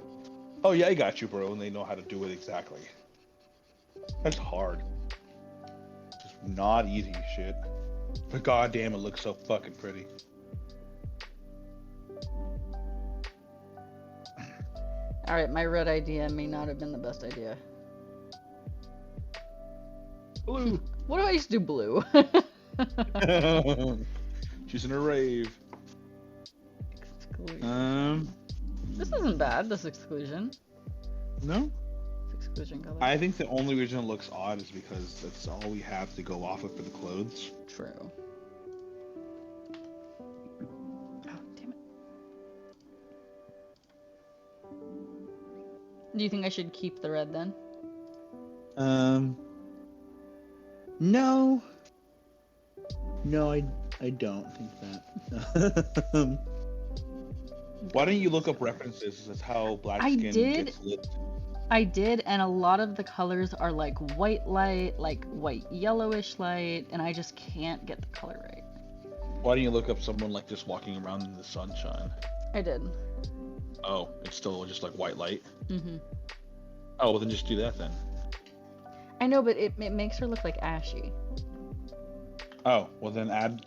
Oh yeah, I got you, bro. And they know how to do it exactly. That's hard. Just not easy shit. But goddamn, it looks so fucking pretty. Alright, my red idea may not have been the best idea. Blue. What do I used to do blue? She's in a rave. Exclusion. This isn't bad, this exclusion. No? This exclusion color. I think the only reason it looks odd is because that's all we have to go off of for the clothes. True. Oh, damn it. Do you think I should keep the red then? No. No, I don't think that. Why don't you look up references as how black skin gets lit? I did, and a lot of the colors are like white light, like white yellowish light, and I just can't get the color right. Why don't you look up someone like just walking around in the sunshine? I did. Oh, it's still just like white light? Mm-hmm. Oh, well then just do that then. I know, but it makes her look like ashy. Oh, well then add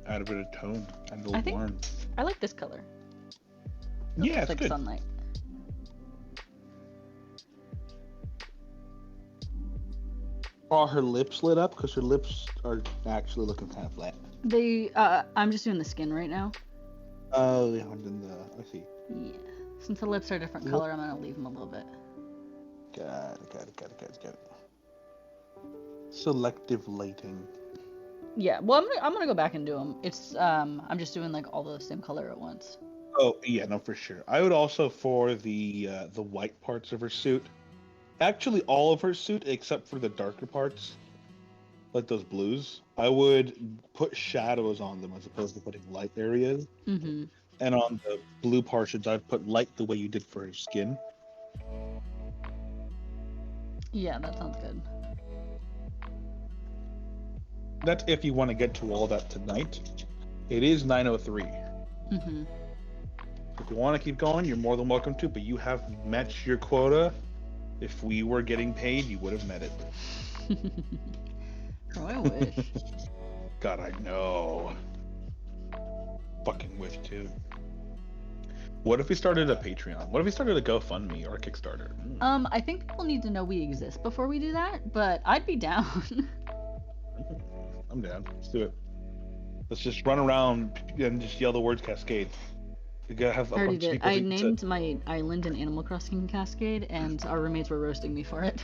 a bit of tone, add a little warm. I like this color. Yeah, it's like good. Sunlight. Are her lips lit up? Because her lips are actually looking kind of flat. I'm just doing the skin right now. Oh, yeah, I see. Yeah. Since the lips are a different color, I'm gonna leave them a little bit. Got it. Selective lighting. Yeah, well, I'm gonna go back and do them. It's I'm just doing like all the same color at once. Oh yeah, no, for sure. I would also for the white parts of her suit, actually all of her suit except for the darker parts, like those blues. I would put shadows on them as opposed to putting light areas. Mm-hmm. And on the blue portions, I'd put light the way you did for her skin. Yeah, that sounds good. That's if you want to get to all that tonight. It is 9:03. Mm-hmm. If you want to keep going, you're more than welcome to, but you have met your quota. If we were getting paid, you would have met it. Oh, I wish. God, I know. Fucking wish too. What if we started a Patreon? What if we started a GoFundMe or a Kickstarter? I think people need to know we exist before we do that, but I'd be down. I'm down. Let's do it. Let's just run around and just yell the words Cascade. You gotta have a I already bunch of did. people I to- named my island in Animal Crossing Cascade, and our roommates were roasting me for it.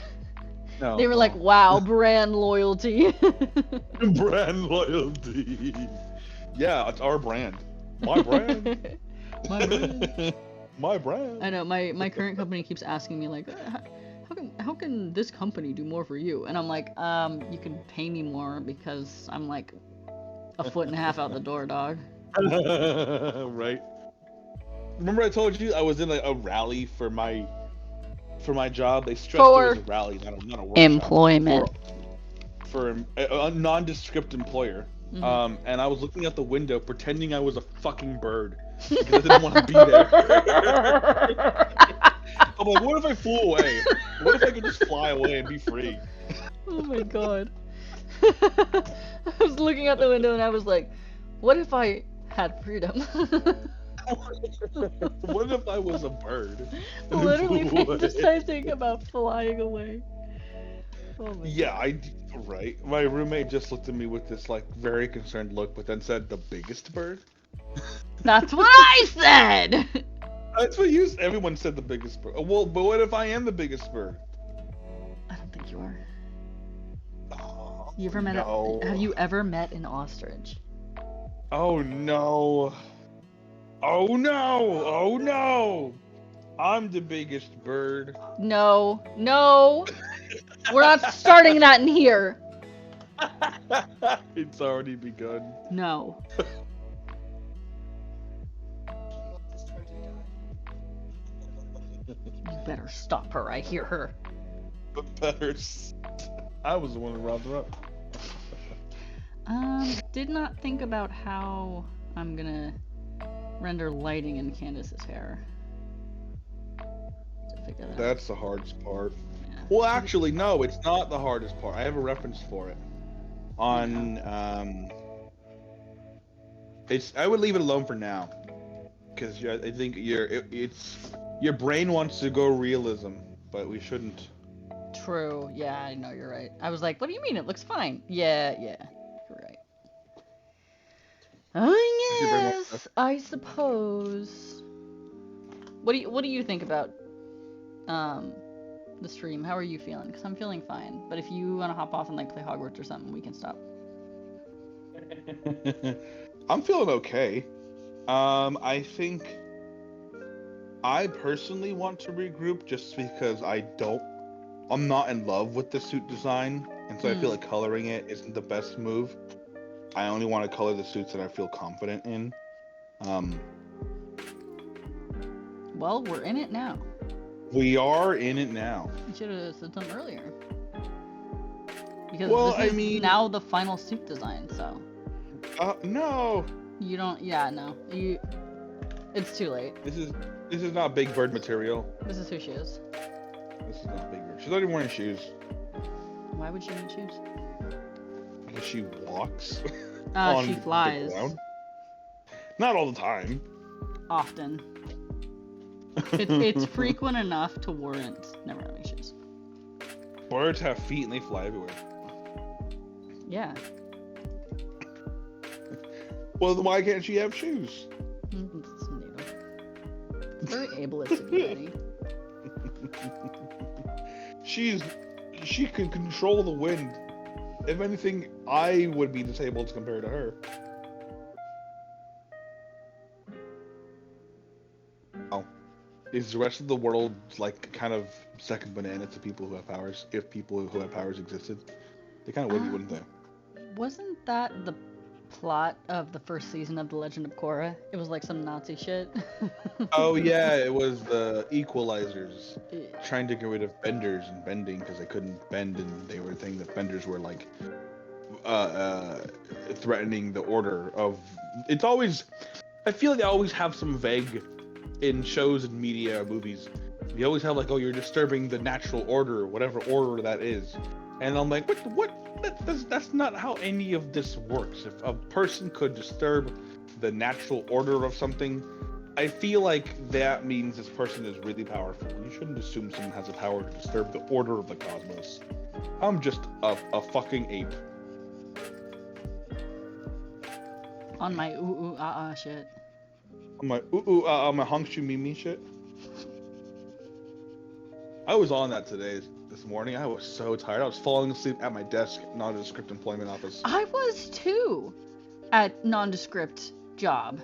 No, They were like, "Wow, brand loyalty." brand loyalty. Yeah, it's our brand. My brand. My brand. My brand. I know my current company keeps asking me like, how can this company do more for you? And I'm like, you can pay me more because I'm like a foot and a half out the door, dog. Right. Remember I told you I was in a rally for my job. They stressed it was a rally, not a workshop. Employment. For a nondescript employer. Mm-hmm. And I was looking out the window pretending I was a fucking bird because I didn't want to be there. I'm like, what if I flew away? What if I could just fly away and be free? Oh my god. I was looking out the window and I was like, what if I had freedom? What if I was a bird? Literally, Flew just away? I think about flying away. Oh my Yeah, right. My roommate just looked at me with this like very concerned look, but then said, "The biggest bird." That's what I said! That's what everyone said, the biggest bird. Well, but what if I am the biggest bird? I don't think you are. Oh, You ever met no. have you ever met an ostrich? Oh no. Oh no. Oh no. I'm the biggest bird. No. No! We're not starting that in here! It's already begun. No. You better stop her, I hear her. But better. I was the one who robbed her up. Did not think about how I'm gonna render lighting in Candice's hair. figure that out. That's the hardest part. Yeah. Well, actually, no, it's not the hardest part. I have a reference for it. On I would leave it alone for now, because I think your brain wants to go realism, but we shouldn't. True. Yeah, I know you're right. I was like, what do you mean? It looks fine. Yeah, you're right. Oh yes, I suppose. What do you think about the stream? How are you feeling? Because I'm feeling fine. But if you want to hop off and like play Hogwarts or something, we can stop. I'm feeling okay. I think I personally want to regroup just because I'm not in love with the suit design, and so I feel like coloring it isn't the best move. I only want to color the suits that I feel confident in. Well, we're in it now. We are in it now. You should have said something earlier. Because this is now the final suit design, so. No. You don't. Yeah, no. It's too late. This is not Big Bird material. This is who she is. This is not Big Bird. She's not even wearing shoes. Why would she need shoes? Because she walks. She flies. Not all the time. Often. It's frequent enough to warrant never having shoes. Birds have feet and they fly everywhere. Yeah. Well, then why can't she have shoes? It's native. It's very ableist of you, Eddie. She can control the wind. If anything, I would be disabled compared to her. Oh. Is the rest of the world like kind of second banana to people who have powers? If people who have powers existed, they kind of would be, wouldn't they? Wasn't that the plot of the first season of The Legend of Korra? It was like some Nazi shit. Oh yeah, it was the Equalizers trying to get rid of benders and bending because they couldn't bend, and they were thinking that benders were like threatening the order of. It's always, I feel like they always have some vague in shows and media or movies. You always have like, oh, you're disturbing the natural order, whatever order that is, and I'm like, what? That's not how any of this works. If a person could disturb the natural order of something, I feel like that means this person is really powerful. You shouldn't assume someone has the power to disturb the order of the cosmos. I'm just a fucking ape. On my ooh shit. On my my Hongshu Mimi shit. I was on that this morning. I was so tired. I was falling asleep at my desk, nondescript employment office. I was too, at nondescript job.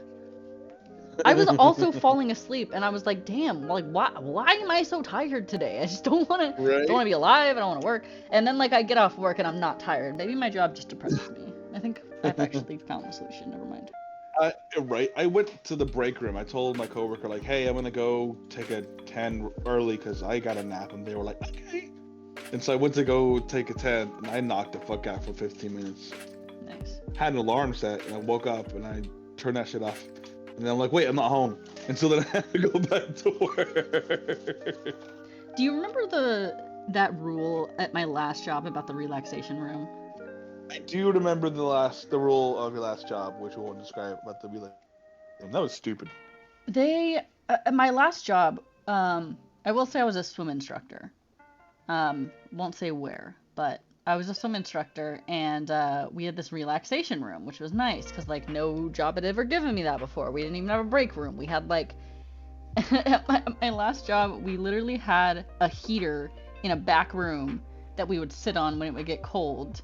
I was also falling asleep, and I was like, "Damn, like why am I so tired today? I just don't want to be alive. I don't want to work." And then like I get off work and I'm not tired. Maybe my job just depresses me. I think I've actually found the solution. Never mind. Right. I went to the break room. I told my coworker like, "Hey, I'm gonna go take a 10 early because I got a nap," and they were like, "Okay." And so I went to go take a 10, and I knocked the fuck out for 15 minutes. Nice. Had an alarm set, and I woke up, and I turned that shit off. And then I'm like, wait, I'm not home. And so then I had to go back to work. Do you remember that rule at my last job about the relaxation room? I do remember the rule of your last job, which we won't describe, about the relaxation room. That was stupid. They, at my last job, I will say I was a swim instructor. Won't say where, but I was a swim instructor, and we had this relaxation room, which was nice, because, like, no job had ever given me that before. We didn't even have a break room. We had, like, at my last job, we literally had a heater in a back room that we would sit on when it would get cold,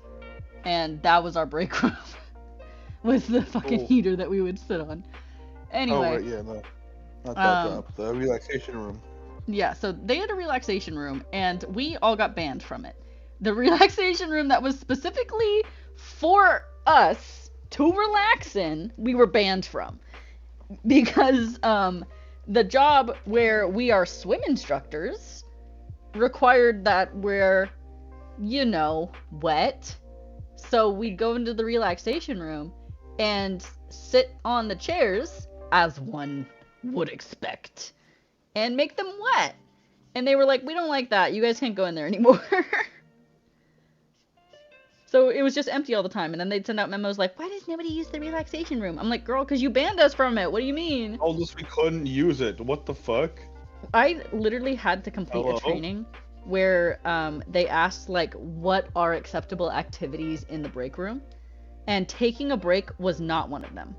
and that was our break room, with the fucking heater that we would sit on. Anyway. Oh, right, yeah, no. Not that job. The relaxation room. Yeah, so they had a relaxation room, and we all got banned from it. The relaxation room that was specifically for us to relax in, we were banned from. Because the job where we are swim instructors required that we're, wet. So we'd go into the relaxation room and sit on the chairs, as one would expect, and make them wet. And they were like, we don't like that. You guys can't go in there anymore. So it was just empty all the time. And then they'd send out memos like, why does nobody use the relaxation room? I'm like, girl, because you banned us from it. What do you mean? Told us we couldn't use it. What the fuck? I literally had to complete a training where they asked, like, what are acceptable activities in the break room? And taking a break was not one of them.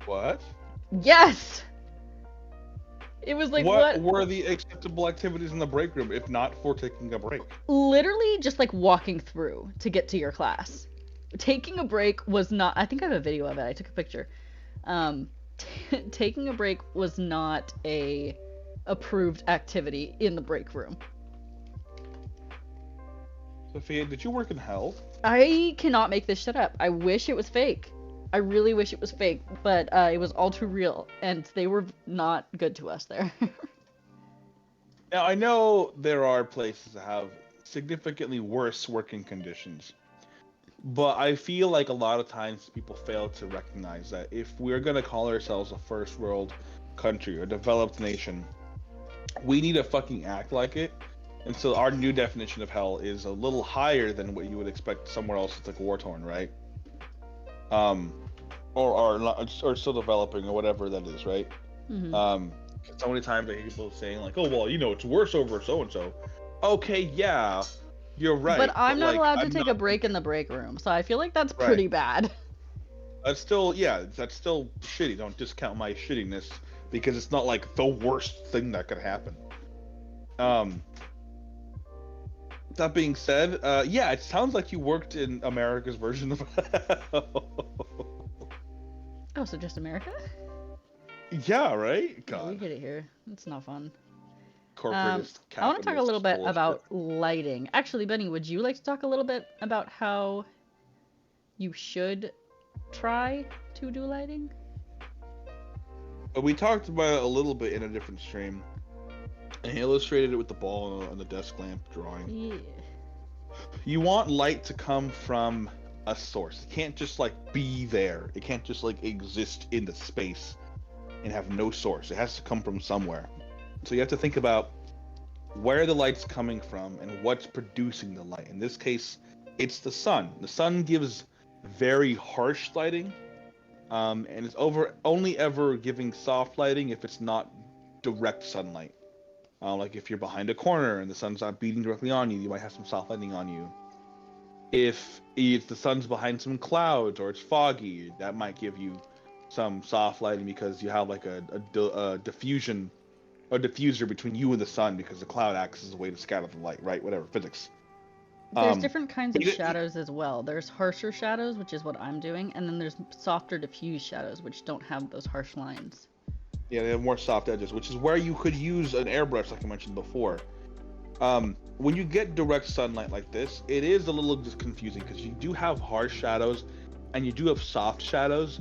What? Yes! It was like, what were the acceptable activities in the break room if not for taking a break? Literally just like walking through to get to your class. Taking a break was not, I think I have a video of it. I took a picture. Taking a break was not a approved activity in the break room. Sophia, did you work in hell? I cannot make this shit up. I wish it was fake. I really wish it was fake, but it was all too real, and they were not good to us there. Now, I know there are places that have significantly worse working conditions, but I feel like a lot of times people fail to recognize that if we're going to call ourselves a first world country or developed nation, we need to fucking act like it. And so our new definition of hell is a little higher than what you would expect somewhere else that's like war-torn, right? Or still developing or whatever that is, right? Mm-hmm. So many times I hear people saying like, "Oh, well, you know, it's worse over so and so." Okay, yeah, you're right. But I'm not like, allowed to I'm take not... a break in the break room, so I feel like that's pretty bad. That's still, yeah, that's still shitty. Don't discount my shittiness because it's not like the worst thing that could happen. That being said, yeah, it sounds like you worked in America's version of Oh, so just America? Yeah, right? God. Yeah, we get it here. It's not fun. Corporatist, I want to talk a little bit bullshit. about lighting. Actually, Benny, would you like to talk a little bit about how you should try to do lighting? We talked about it a little bit in a different stream. And he illustrated it with the ball on the desk lamp drawing. Yeah. You want light to come from a source. It can't just like be there. It can't just like exist in the space and have no source. It has to come from somewhere. So you have to think about where the light's coming from and what's producing the light. In this case, it's the sun. The sun gives very harsh lighting, and it's only ever giving soft lighting if it's not direct sunlight. Like if you're behind a corner and the sun's not beating directly on you, you might have some soft lighting on you. If the sun's behind some clouds or it's foggy, that might give you some soft lighting because you have like a diffuser between you and the sun because the cloud acts as a way to scatter the light, right? Whatever, physics. There's different kinds of shadows as well. There's harsher shadows, which is what I'm doing, and then there's softer diffuse shadows, which don't have those harsh lines. Yeah, they have more soft edges, which is where you could use an airbrush, like I mentioned before. When you get direct sunlight like this, it is a little just confusing because you do have harsh shadows and you do have soft shadows,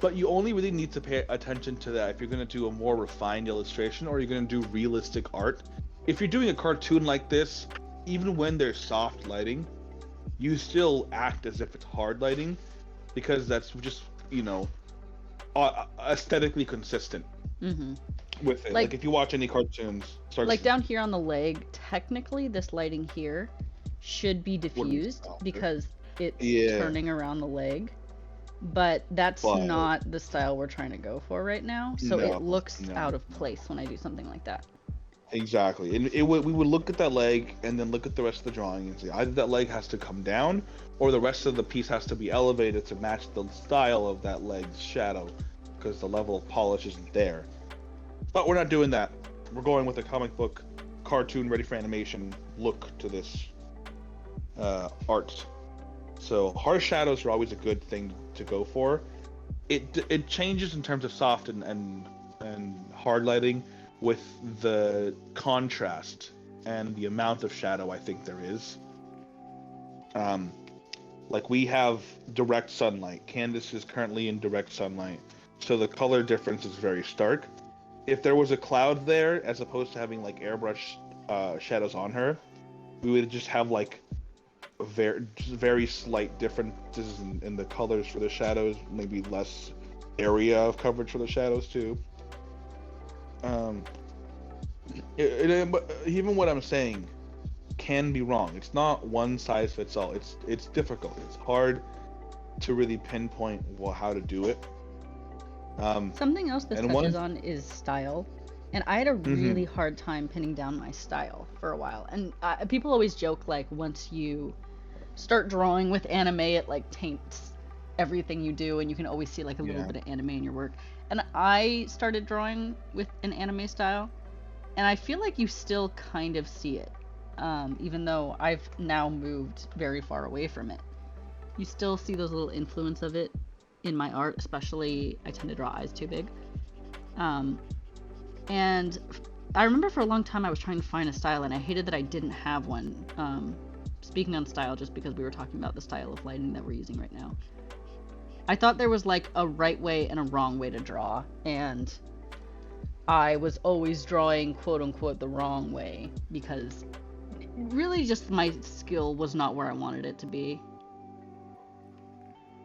but you only really need to pay attention to that if you're going to do a more refined illustration or you're going to do realistic art. If you're doing a cartoon like this, even when there's soft lighting, you still act as if it's hard lighting because that's just, you know, aesthetically consistent with it. Like if you watch any cartoons, like down here on the leg, technically this lighting here should be diffused because it's turning around the leg, but that's not the style we're trying to go for right now, so it looks out of place when I do something like that. Exactly, and we would look at that leg and then look at the rest of the drawing and say either that leg has to come down or the rest of the piece has to be elevated to match the style of that leg's shadow because the level of polish isn't there. But we're not doing that. We're going with a comic book, cartoon, ready for animation look to this art. So harsh shadows are always a good thing to go for. It changes in terms of soft and hard lighting with the contrast and the amount of shadow I think there is. Like we have direct sunlight. Candice is currently in direct sunlight, so the color difference is very stark. If there was a cloud there, as opposed to having like airbrush shadows on her, we would just have like very slight differences in the colors for the shadows, maybe less area of coverage for the shadows too. But even what I'm saying can be wrong. It's not one size fits all. It's difficult. It's hard to really pinpoint how to do it. Something else this And touches one. on is style. And I had a Hmm. really hard time pinning down my style for a while. And people always joke like once you start drawing with anime, it like taints everything you do, and you can always see like a little Yeah. bit of anime in your work. And I started drawing with an anime style, and I feel like you still kind of see it, even though I've now moved very far away from it. You still see those little influence of it in my art, especially I tend to draw eyes too big. Um, and I remember for a long time I was trying to find a style, and I hated that I didn't have one. Speaking on style, just because we were talking about the style of lighting that we're using right now, I thought there was like a right way and a wrong way to draw, and I was always drawing quote unquote the wrong way because really just my skill was not where I wanted it to be.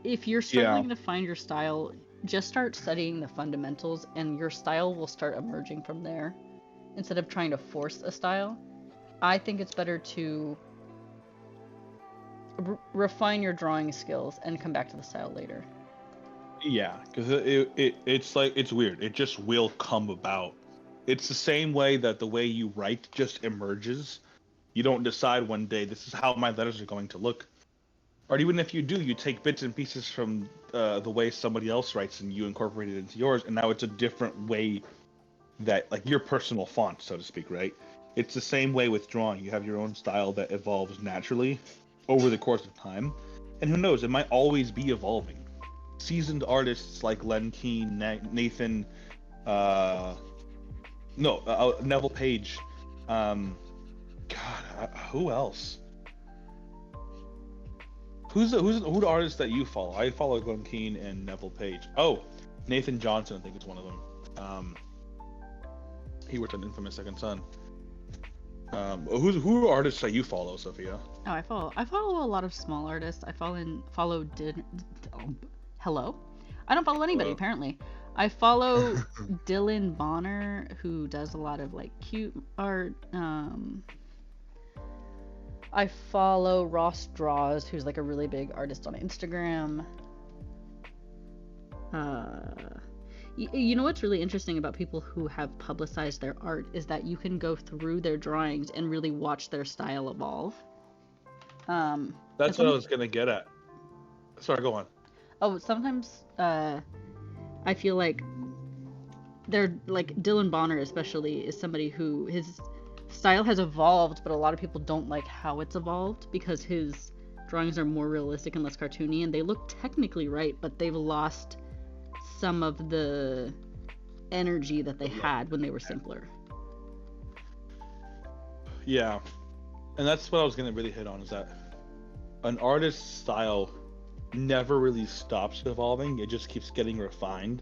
If you're Yeah. struggling to find your style, just start studying the fundamentals and your style will start emerging from there instead of trying to force a style. I think it's better to refine your drawing skills and come back to the style later. Yeah, because it's like it's weird. It just will come about. It's the same way that the way you write just emerges. You don't decide one day this is how my letters are going to look. Or even if you do, you take bits and pieces from the way somebody else writes and you incorporate it into yours, and now it's a different way that, like your personal font, so to speak, right? It's the same way with drawing. You have your own style that evolves naturally over the course of time, and who knows, it might always be evolving. Seasoned artists like Len Keane, Nathan, uh, no, Neville Page, God, who else? Who the artists that you follow? I follow Glenn Keane and Neville Page. Oh, Nathan Johnson, I think is one of them. He worked on Infamous Second Son. Who are artists that you follow, Sophia? Oh, I follow a lot of small artists. Follow did hello. I don't follow anybody Hello. apparently. I follow Dylan Bonner, who does a lot of like cute art. I follow Ross Draws, who's like a really big artist on Instagram. Uh, you know what's really interesting about people who have publicized their art is that you can go through their drawings and really watch their style evolve. And That's what I some was gonna get at. Sorry, go on. sometimes I feel like they're like Dylan Bonner especially is somebody who his style has evolved, but a lot of people don't like how it's evolved because his drawings are more realistic and less cartoony, and they look technically right, but they've lost some of the energy that they had when they were simpler. Yeah, and that's what I was gonna really hit on is that an artist's style never really stops evolving. It just keeps getting refined.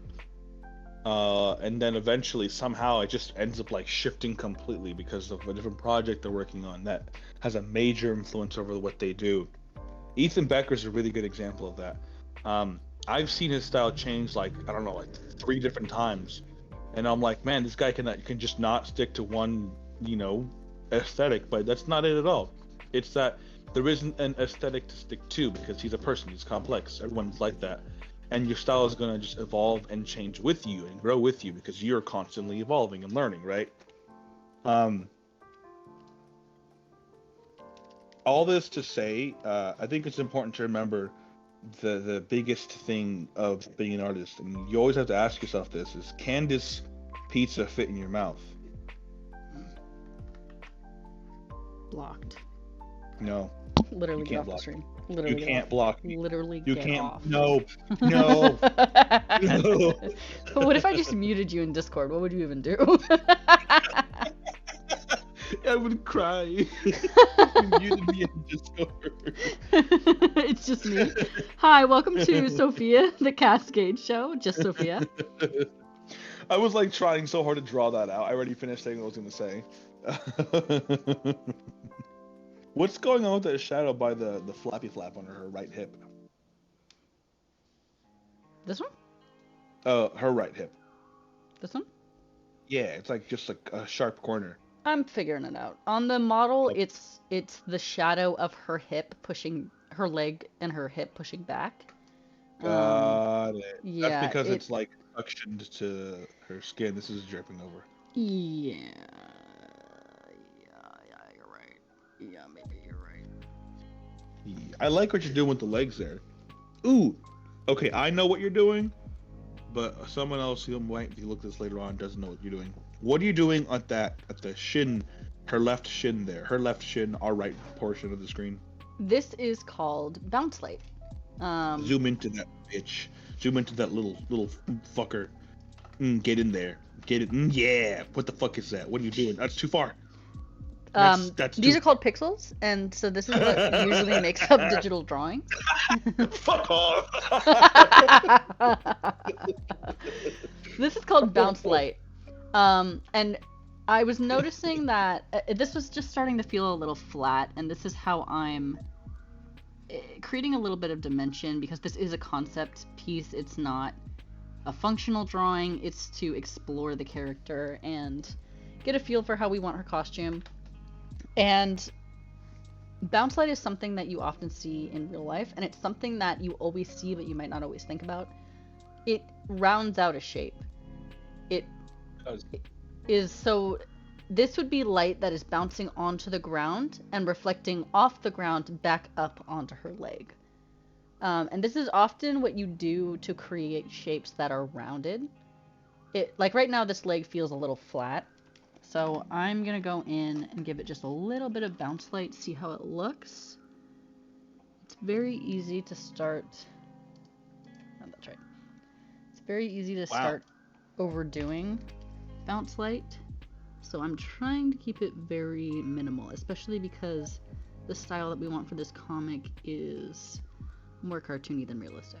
And then eventually somehow it just ends up like shifting completely because of a different project they're working on that has a major influence over what they do. Ethan Becker's a really good example of that. I've seen his style change like I don't know, like three different times, and I'm like, man, this guy can just not stick to one, you know, aesthetic. But that's not it at all. It's that there isn't an aesthetic to stick to because he's a person. He's complex. Everyone's like that, and your style is gonna just evolve and change with you and grow with you because you're constantly evolving and learning, right? Um, all this to say, I think it's important to remember the biggest thing of being an artist, and you always have to ask yourself this: is can this pizza fit in your mouth? Blocked. No, you Literally get can't off the block. stream. You Literally get can't off. block me. Literally You get can't. off. No, no, no. What if I just muted you in Discord? What would you even do? I would cry. You muted me in Discord. It's just me. Hi, welcome to Sophia, the Cascade Show. Just Sophia. I was like trying so hard to draw that out. I already finished saying what I was gonna say. What's going on with that shadow by the flappy flap on her right hip? This one? Her right hip. This one? Yeah, it's like just like a sharp corner. I'm figuring it out. On the model, Oh. it's the shadow of her hip pushing her leg and her hip pushing back. Um, Got it. That's yeah, because it's like suctioned to her skin. This is dripping over. yeah, yeah, you're right. Yeah, maybe you're right. Yeah. I like what you're doing with the legs there. Ooh, okay, I know what you're doing, but someone else who might look this later on doesn't know what you're doing. What are you doing at the shin, her left shin there, her left shin, our right portion of the screen? This is called bounce light. Zoom into that bitch. Zoom into that little fucker. Get in there. Get it. Yeah. What the fuck is that? What are you doing? That's too far. That's These too are called pixels, and so this is what usually makes up digital drawings. Fuck off. This is called bounce light. And I was noticing that this was just starting to feel a little flat, and this is how I'm creating a little bit of dimension because this is a concept piece. It's not a functional drawing. It's to explore the character and get a feel for how we want her costume. And bounce light is something that you often see in real life, and it's something that you always see but you might not always think about. It rounds out a shape. It is so this would be light that is bouncing onto the ground and reflecting off the ground back up onto her leg. And this is often what you do to create shapes that are rounded. Like right now, this leg feels a little flat. So I'm going to go in and give it just a little bit of bounce light, see how it looks. It's very easy to start. Oh, that's right. It's very easy to start overdoing bounce light. So I'm trying to keep it very minimal, especially because the style that we want for this comic is more cartoony than realistic.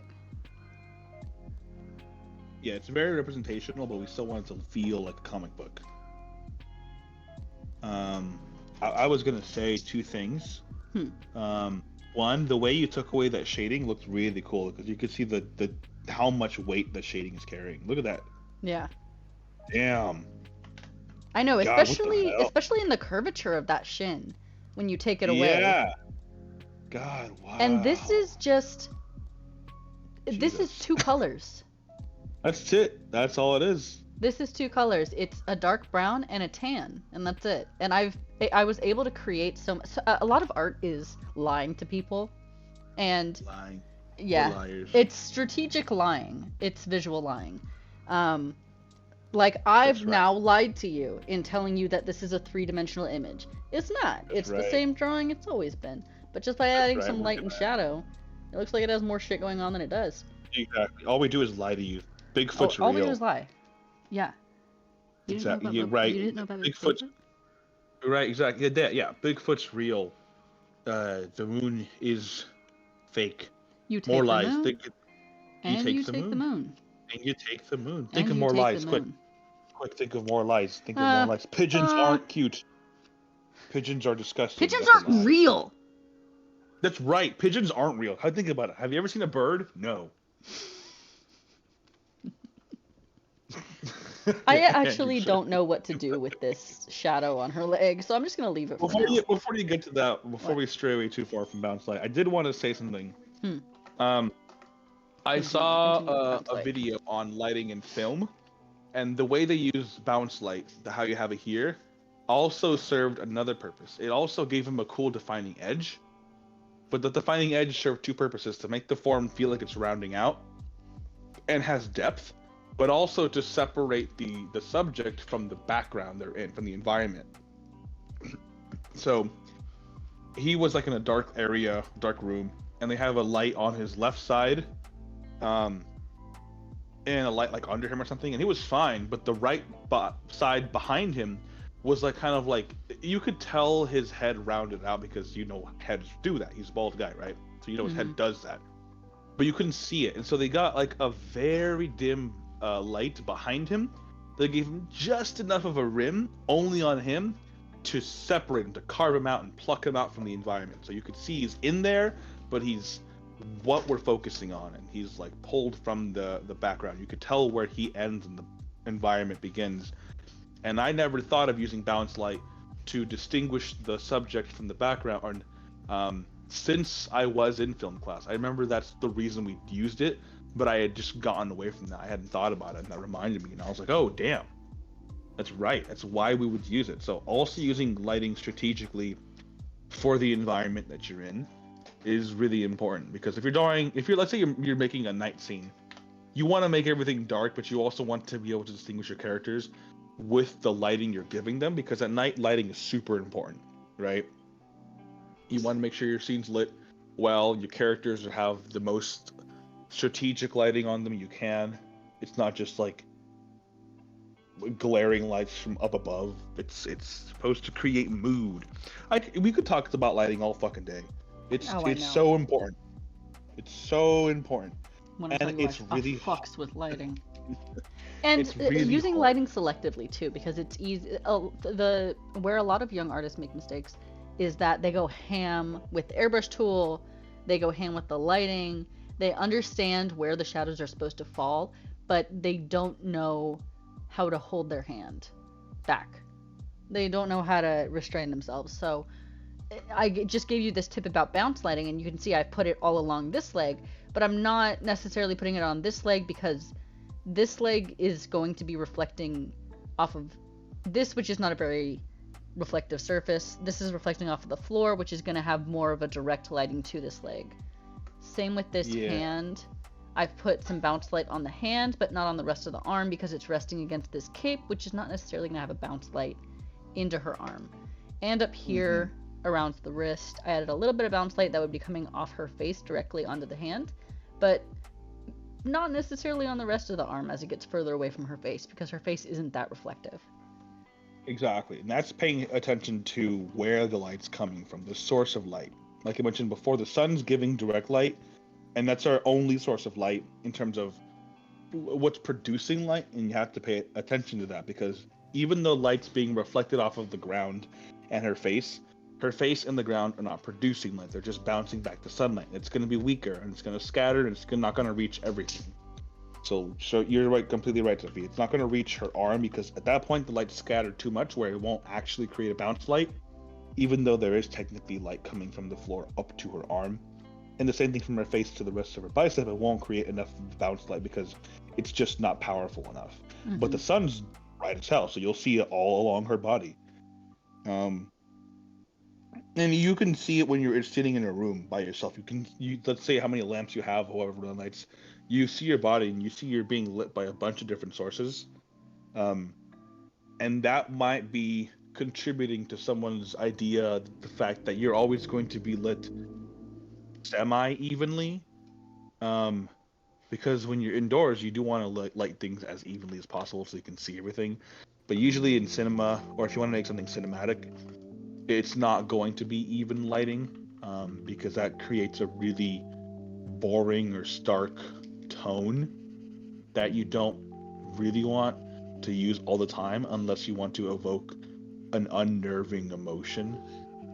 Yeah, it's very representational, but we still want it to feel like a comic book. I was gonna say two things. One, the way you took away that shading looked really cool because you could see the how much weight the shading is carrying. Look at that. Yeah. Damn. I know, God, especially in the curvature of that shin when you take it away. Yeah. God, wow. And this is just this is Jesus. 2 colors. That's it. That's all it is. This is 2 colors. It's a dark brown and a tan, and that's it. And I was able to create so a lot of art is lying to people, and Lying. yeah, Liars. it's strategic lying. It's visual lying. Like I've right. now lied to you in telling you that this is a 3-dimensional image. It's not. It's the right. same drawing it's always been. But just by adding some light and shadow, it looks like it has more shit going on than it does. Exactly. All we do is lie to you. Bigfoot's all real. we do is lie. Yeah. Exactly. You Right. didn't know about Bigfoot's right. Exactly. Yeah. Bigfoot's real. The moon is fake. You take more the lies. moon, and you take take the moon. And you take the moon. And Think of you more take lies. the Quick. moon. Quick. Think of more lies. Think of more lies. Pigeons aren't cute. Pigeons are disgusting. Pigeons That's a lie. aren't real. That's right. Pigeons aren't real. Think about it. Have you ever seen a bird? No. I actually don't know what to do with this shadow on her leg, so I'm just gonna leave it for now. Before you get to that, before we stray away too far from bounce light, I did want to say something. I saw a video on lighting in film, and the way they use bounce light, how you have it here, also served another purpose. It also gave him a cool defining edge, but the defining edge served 2 purposes: to make the form feel like it's rounding out and has depth, but also to separate the subject from the background they're in, from the environment. So he was like in a dark area, dark room, and they have a light on his left side, and a light like under him or something, and he was fine, but the right side behind him was like kind of like, you could tell his head rounded out because heads do that. He's a bald guy, right? So his head does that, but you couldn't see it, and so they got like a very dim light behind him. They gave him just enough of a rim only on him to separate him, to carve him out and pluck him out from the environment. So you could see he's in there, but he's what we're focusing on, and he's like pulled from the background. You could tell where he ends and the environment begins. And I never thought of using bounce light to distinguish the subject from the background. Since I was in film class, I remember that's the reason we used it, but I had just gotten away from that. I hadn't thought about it, and that reminded me, and I was like, oh, damn. That's right. That's why we would use it. So also using lighting strategically for the environment that you're in is really important, because if you're let's say you're making a night scene, you want to make everything dark, but you also want to be able to distinguish your characters with the lighting you're giving them, because at night lighting is super important, right? You want to make sure your scene's lit well, your characters have the most strategic lighting on them you can. It's not just like glaring lights from up above. It's supposed to create mood. We could talk about lighting all fucking day. It's so important. It's so important. And it's really fucks with lighting. And really using hard. lighting selectively too, because it's easy. Where a lot of young artists make mistakes is that they go ham with the airbrush tool, they go ham with the lighting, they understand where the shadows are supposed to fall, but they don't know how to hold their hand back. They don't know how to restrain themselves. So I just gave you this tip about bounce lighting, and you can see I put it all along this leg, but I'm not necessarily putting it on this leg because this leg is going to be reflecting off of this, which is not a very reflective surface. This is reflecting off of the floor, which is going to have more of a direct lighting to this leg. Same with this hand. I've put some bounce light on the hand, but not on the rest of the arm, because it's resting against this cape, which is not necessarily going to have a bounce light into her arm. And up here around the wrist, I added a little bit of bounce light that would be coming off her face directly onto the hand, but not necessarily on the rest of the arm as it gets further away from her face, because her face isn't that reflective. Exactly, and that's paying attention to where the light's coming from, the source of light. Like I mentioned before, the sun's giving direct light, and that's our only source of light in terms of what's producing light, and you have to pay attention to that, because even though light's being reflected off of the ground and her face and the ground are not producing light. They're just bouncing back the sunlight. It's going to be weaker, and it's going to scatter, and it's not going to reach everything. So you're right, completely right, Sophie. It's not going to reach her arm, because at that point the light's scattered too much where it won't actually create a bounce light, even though there is technically light coming from the floor up to her arm. And the same thing from her face to the rest of her bicep. It won't create enough bounce light because it's just not powerful enough. But the sun's bright as hell, so you'll see it all along her body. And you can see it when you're sitting in a room by yourself. Let's say how many lamps you have, however many lights. You see your body, and you see you're being lit by a bunch of different sources. And that might be contributing to someone's idea, the fact that you're always going to be lit semi-evenly. Because when you're indoors, you do want to light things as evenly as possible so you can see everything. But usually in cinema, or if you want to make something cinematic, it's not going to be even lighting, because that creates a really boring or stark tone that you don't really want to use all the time unless you want to evoke an unnerving emotion.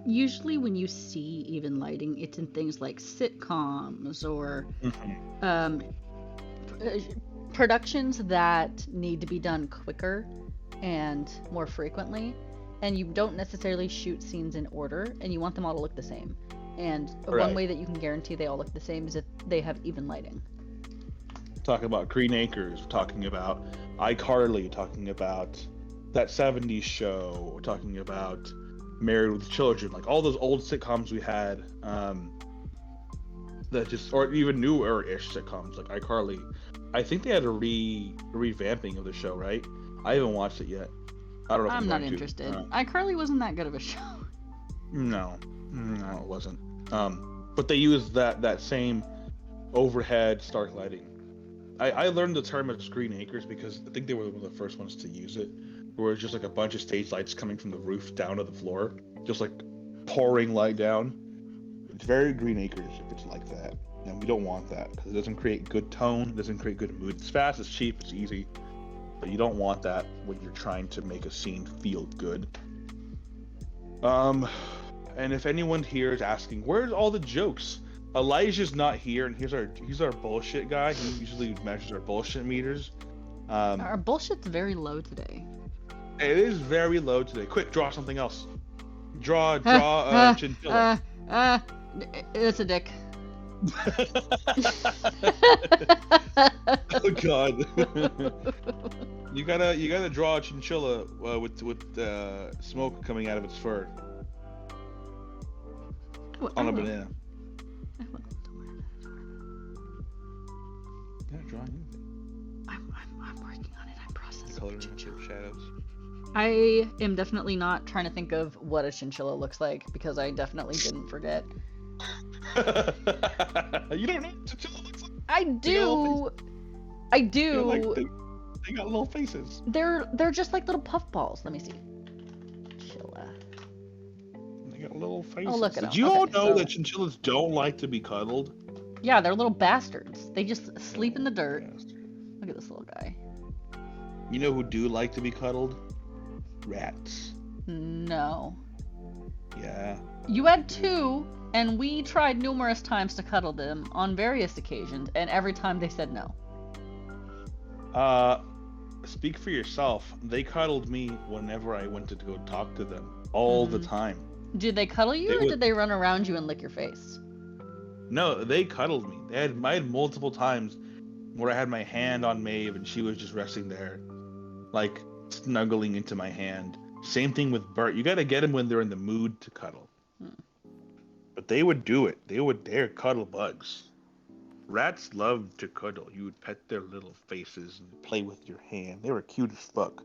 Usually when you see even lighting, it's in things like sitcoms or productions that need to be done quicker and more frequently, and you don't necessarily shoot scenes in order, and you want them all to look the same. And one way that you can guarantee they all look the same is if they have even lighting. Talking about Green Acres, talking about iCarly, talking about that 70s show, talking about Married with Children, like all those old sitcoms we had, that just, or even newer-ish sitcoms like iCarly. I think they had a revamping of the show, right? I haven't watched it yet. I don't know if I'm not interested. iCarly wasn't that good of a show. No, it wasn't. But they used that same overhead stark lighting. I learned the term as Green Acres because I think they were one of the first ones to use it, where it's just like a bunch of stage lights coming from the roof down to the floor, just like pouring light down. It's very Green Acres if it's like that, and we don't want that because it doesn't create good tone, it doesn't create good mood. It's fast, it's cheap, it's easy, but you don't want that when you're trying to make a scene feel good. And if anyone here is asking, where's all the jokes? Elijah's not here, and he's our bullshit guy. He usually measures our bullshit meters. Our bullshit's very low today. It is very low today. Quick, draw something else. Draw chinchilla. It's a dick. Oh God. You gotta draw a chinchilla with smoke coming out of its fur on a banana. Yeah, drawing anything. I'm working on it. I'm processing. Color shadows. I am definitely not trying to think of what a chinchilla looks like because I definitely didn't forget. You don't know what chinchilla looks like? I do. I do. They got little faces. They're just like little puff balls. Let me see. Chinchilla. They got little faces. Oh, look at them. Did you all Okay, know so- that chinchillas don't like to be cuddled? Yeah, they're little bastards. They just sleep in the dirt. Look at this little guy. You know who do like to be cuddled? Rats. No. Yeah. You had two, and we tried numerous times to cuddle them on various occasions, and every time they said no. Speak for yourself. They cuddled me whenever I went to go talk to them. All the time. Did they cuddle you, They or would- did they run around you and lick your face? No, they cuddled me. I had multiple times where I had my hand on Maeve and she was just resting there, like snuggling into my hand. Same thing with Bert. You gotta get them when they're in the mood to cuddle. But they would do it. They're cuddle bugs. Rats love to cuddle. You would pet their little faces and play with your hand. They were cute as fuck.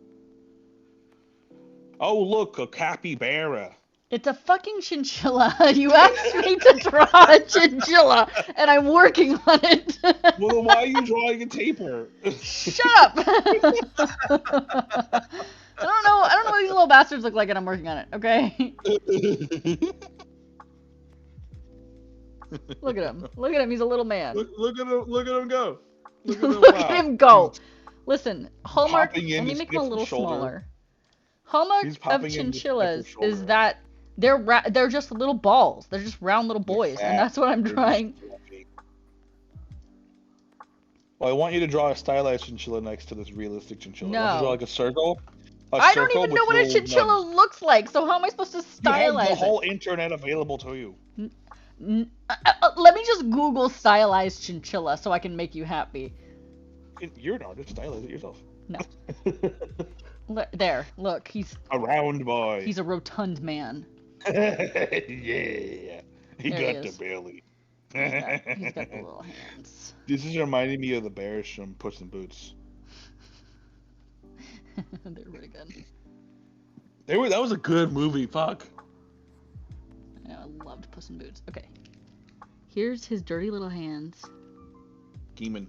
Oh look, a capybara. It's a fucking chinchilla. You asked me to draw a chinchilla, and I'm working on it. Well, then why are you drawing a tapir? Shut up! I don't know what these little bastards look like, and I'm working on it. Okay. Look at him. Look at him. He's a little man. Look at him! Look at him go! Look at him! Look Wow. at him go. Listen, hallmark. Hopping in Let me his make him a little different shoulder. smaller. Hallmark He's of popping in his chinchillas different is shoulder. that they're just little balls. They're just round little boys, and that's what I'm drawing. Well, I want you to draw a stylized chinchilla next to this realistic chinchilla. I want you to No. draw like a circle. I don't even know what a chinchilla looks like, so how am I supposed to You have stylize the it? whole internet available to you. Let me just Google stylized chinchilla so I can make you happy. You're an artist. Stylize it yourself. No. There, look, he's A round boy. a rotund man. Yeah. He There he got the is. belly. He's got the little hands. This is reminding me of the bears from Puss in Boots. They're really good. That was a good movie. Fuck. I know, I loved Puss in Boots. Okay. Here's his dirty little hands. Demon.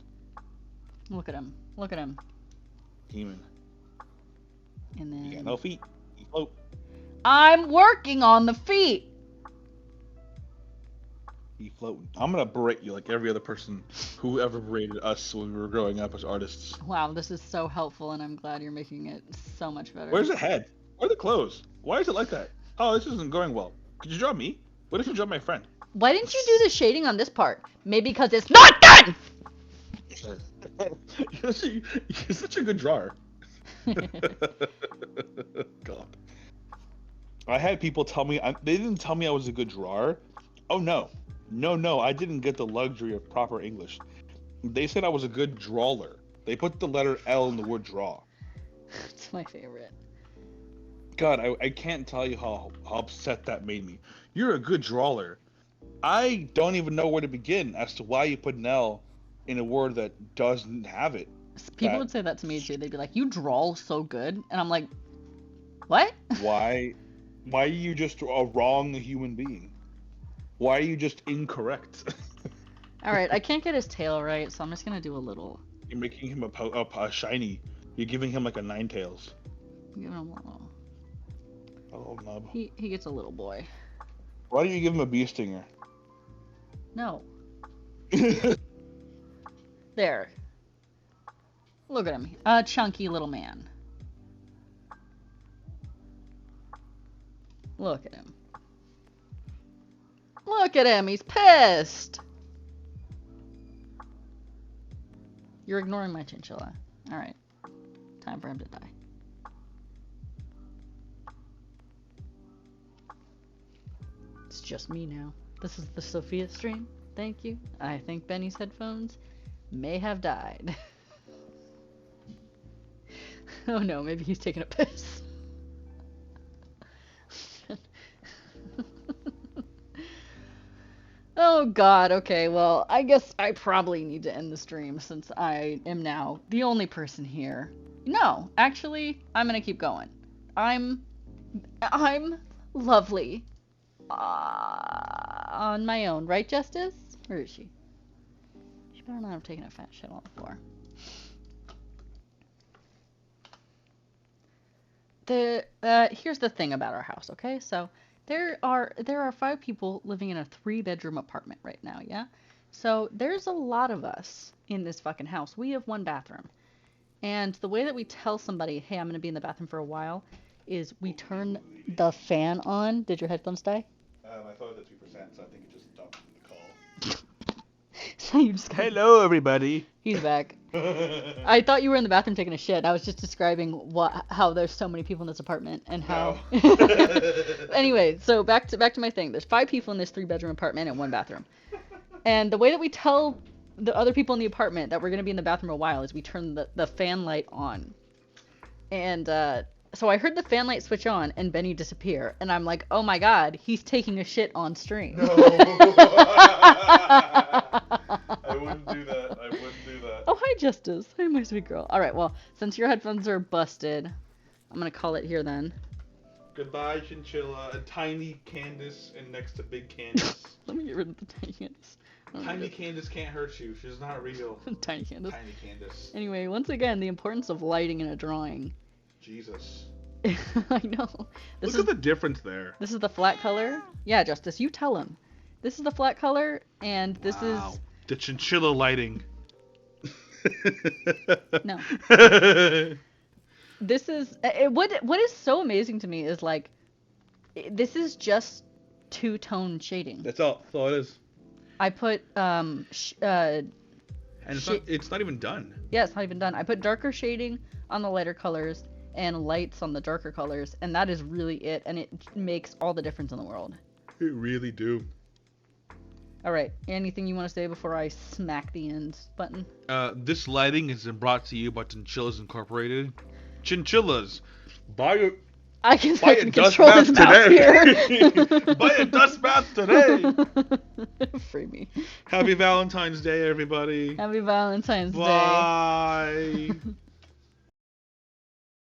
Look at him. Look at him. Demon. And You got then no feet. You float. I'm working on the feet. You float. I'm gonna berate you like every other person who ever berated us when we were growing up as artists. Wow, this is so helpful, and I'm glad you're making it so much better. Where's the head? Where are the clothes? Why is it like that? Oh, this isn't going well. Could you draw me? What if you draw my friend? Why didn't you do the shading on this part? Maybe because it's not done! You're such a good drawer. God. I had people tell me, they didn't tell me I was a good drawer. Oh no. No, I didn't get the luxury of proper English. They said I was a good drawer. They put the letter L in the word draw. It's my favorite. God, I can't tell you how upset that made me. You're a good drawer. I don't even know where to begin as to why you put an L in a word that doesn't have it. People would say that to me too. They'd be like, "You draw so good," and I'm like, "What?" Why are you just a wrong human being? Why are you just incorrect? All right, I can't get his tail right, so I'm just gonna do a little. You're making him a shiny. You're giving him like a nine tails. Give him a little. A little nub. He gets a little boy. Why don't you give him a bee stinger? No. There. Look at him. A chunky little man. Look at him. Look at him. He's pissed. You're ignoring my chinchilla. All right. Time for him to die. It's just me now. This is the Sophia stream. Thank you. I think Benny's headphones may have died. Oh no, maybe he's taking a piss. Oh god, okay, well, I guess I probably need to end the stream since I am now the only person here. No, actually, I'm gonna keep going. I'm lovely. On my own, right, Justice? Where is she? She better not have taken a fat shit on the floor. Here's the thing about our house, okay? So there are 5 people living in a 3-bedroom apartment right now, yeah? So there's a lot of us in this fucking house. We have 1 bathroom. And the way that we tell somebody, hey, I'm gonna be in the bathroom for a while, is we turn the fan on. Did your headphones die? I thought it was 2%, so I think it just dumped the call. So you just Hello, everybody. He's back. I thought you were in the bathroom taking a shit. I was just describing how there's so many people in this apartment and how. No. Anyway, so back to my thing. There's 5 people in this 3-bedroom apartment and 1 bathroom. And the way that we tell the other people in the apartment that we're gonna be in the bathroom a while is we turn the fan light on. And so I heard the fan light switch on and Benny disappear, and I'm like, oh my god, he's taking a shit on stream. No. I wouldn't do that. Oh, hi, Justice. Hi, my sweet girl. All right, well, since your headphones are busted, I'm going to call it here then. Goodbye, Chinchilla. A tiny Candice and next to big Candice. Let me get rid of the tiny Candice. Tiny Candice can't hurt you. She's not real. Tiny Candice. Tiny Candice. Anyway, once again, the importance of lighting in a drawing. Jesus. I know. Look at the difference there. This is the flat color. Yeah, Justice, you tell him. This is the flat color, and this is... The chinchilla lighting. No. This is... What is so amazing to me is, like, this is just 2-tone shading. That's all it is. I put, And it's not even done. Yeah, it's not even done. I put darker shading on the lighter colors and lights on the darker colors, and that is really it, and it makes all the difference in the world. It really do. Alright, anything you want to say before I smack the end button? This lighting has been brought to you by Chinchillas Incorporated. Chinchillas, buy I can a dust control bath his mouth today. here. Buy a dust bath today. Free me. Happy Valentine's Day, everybody. Happy Valentine's Day. Bye.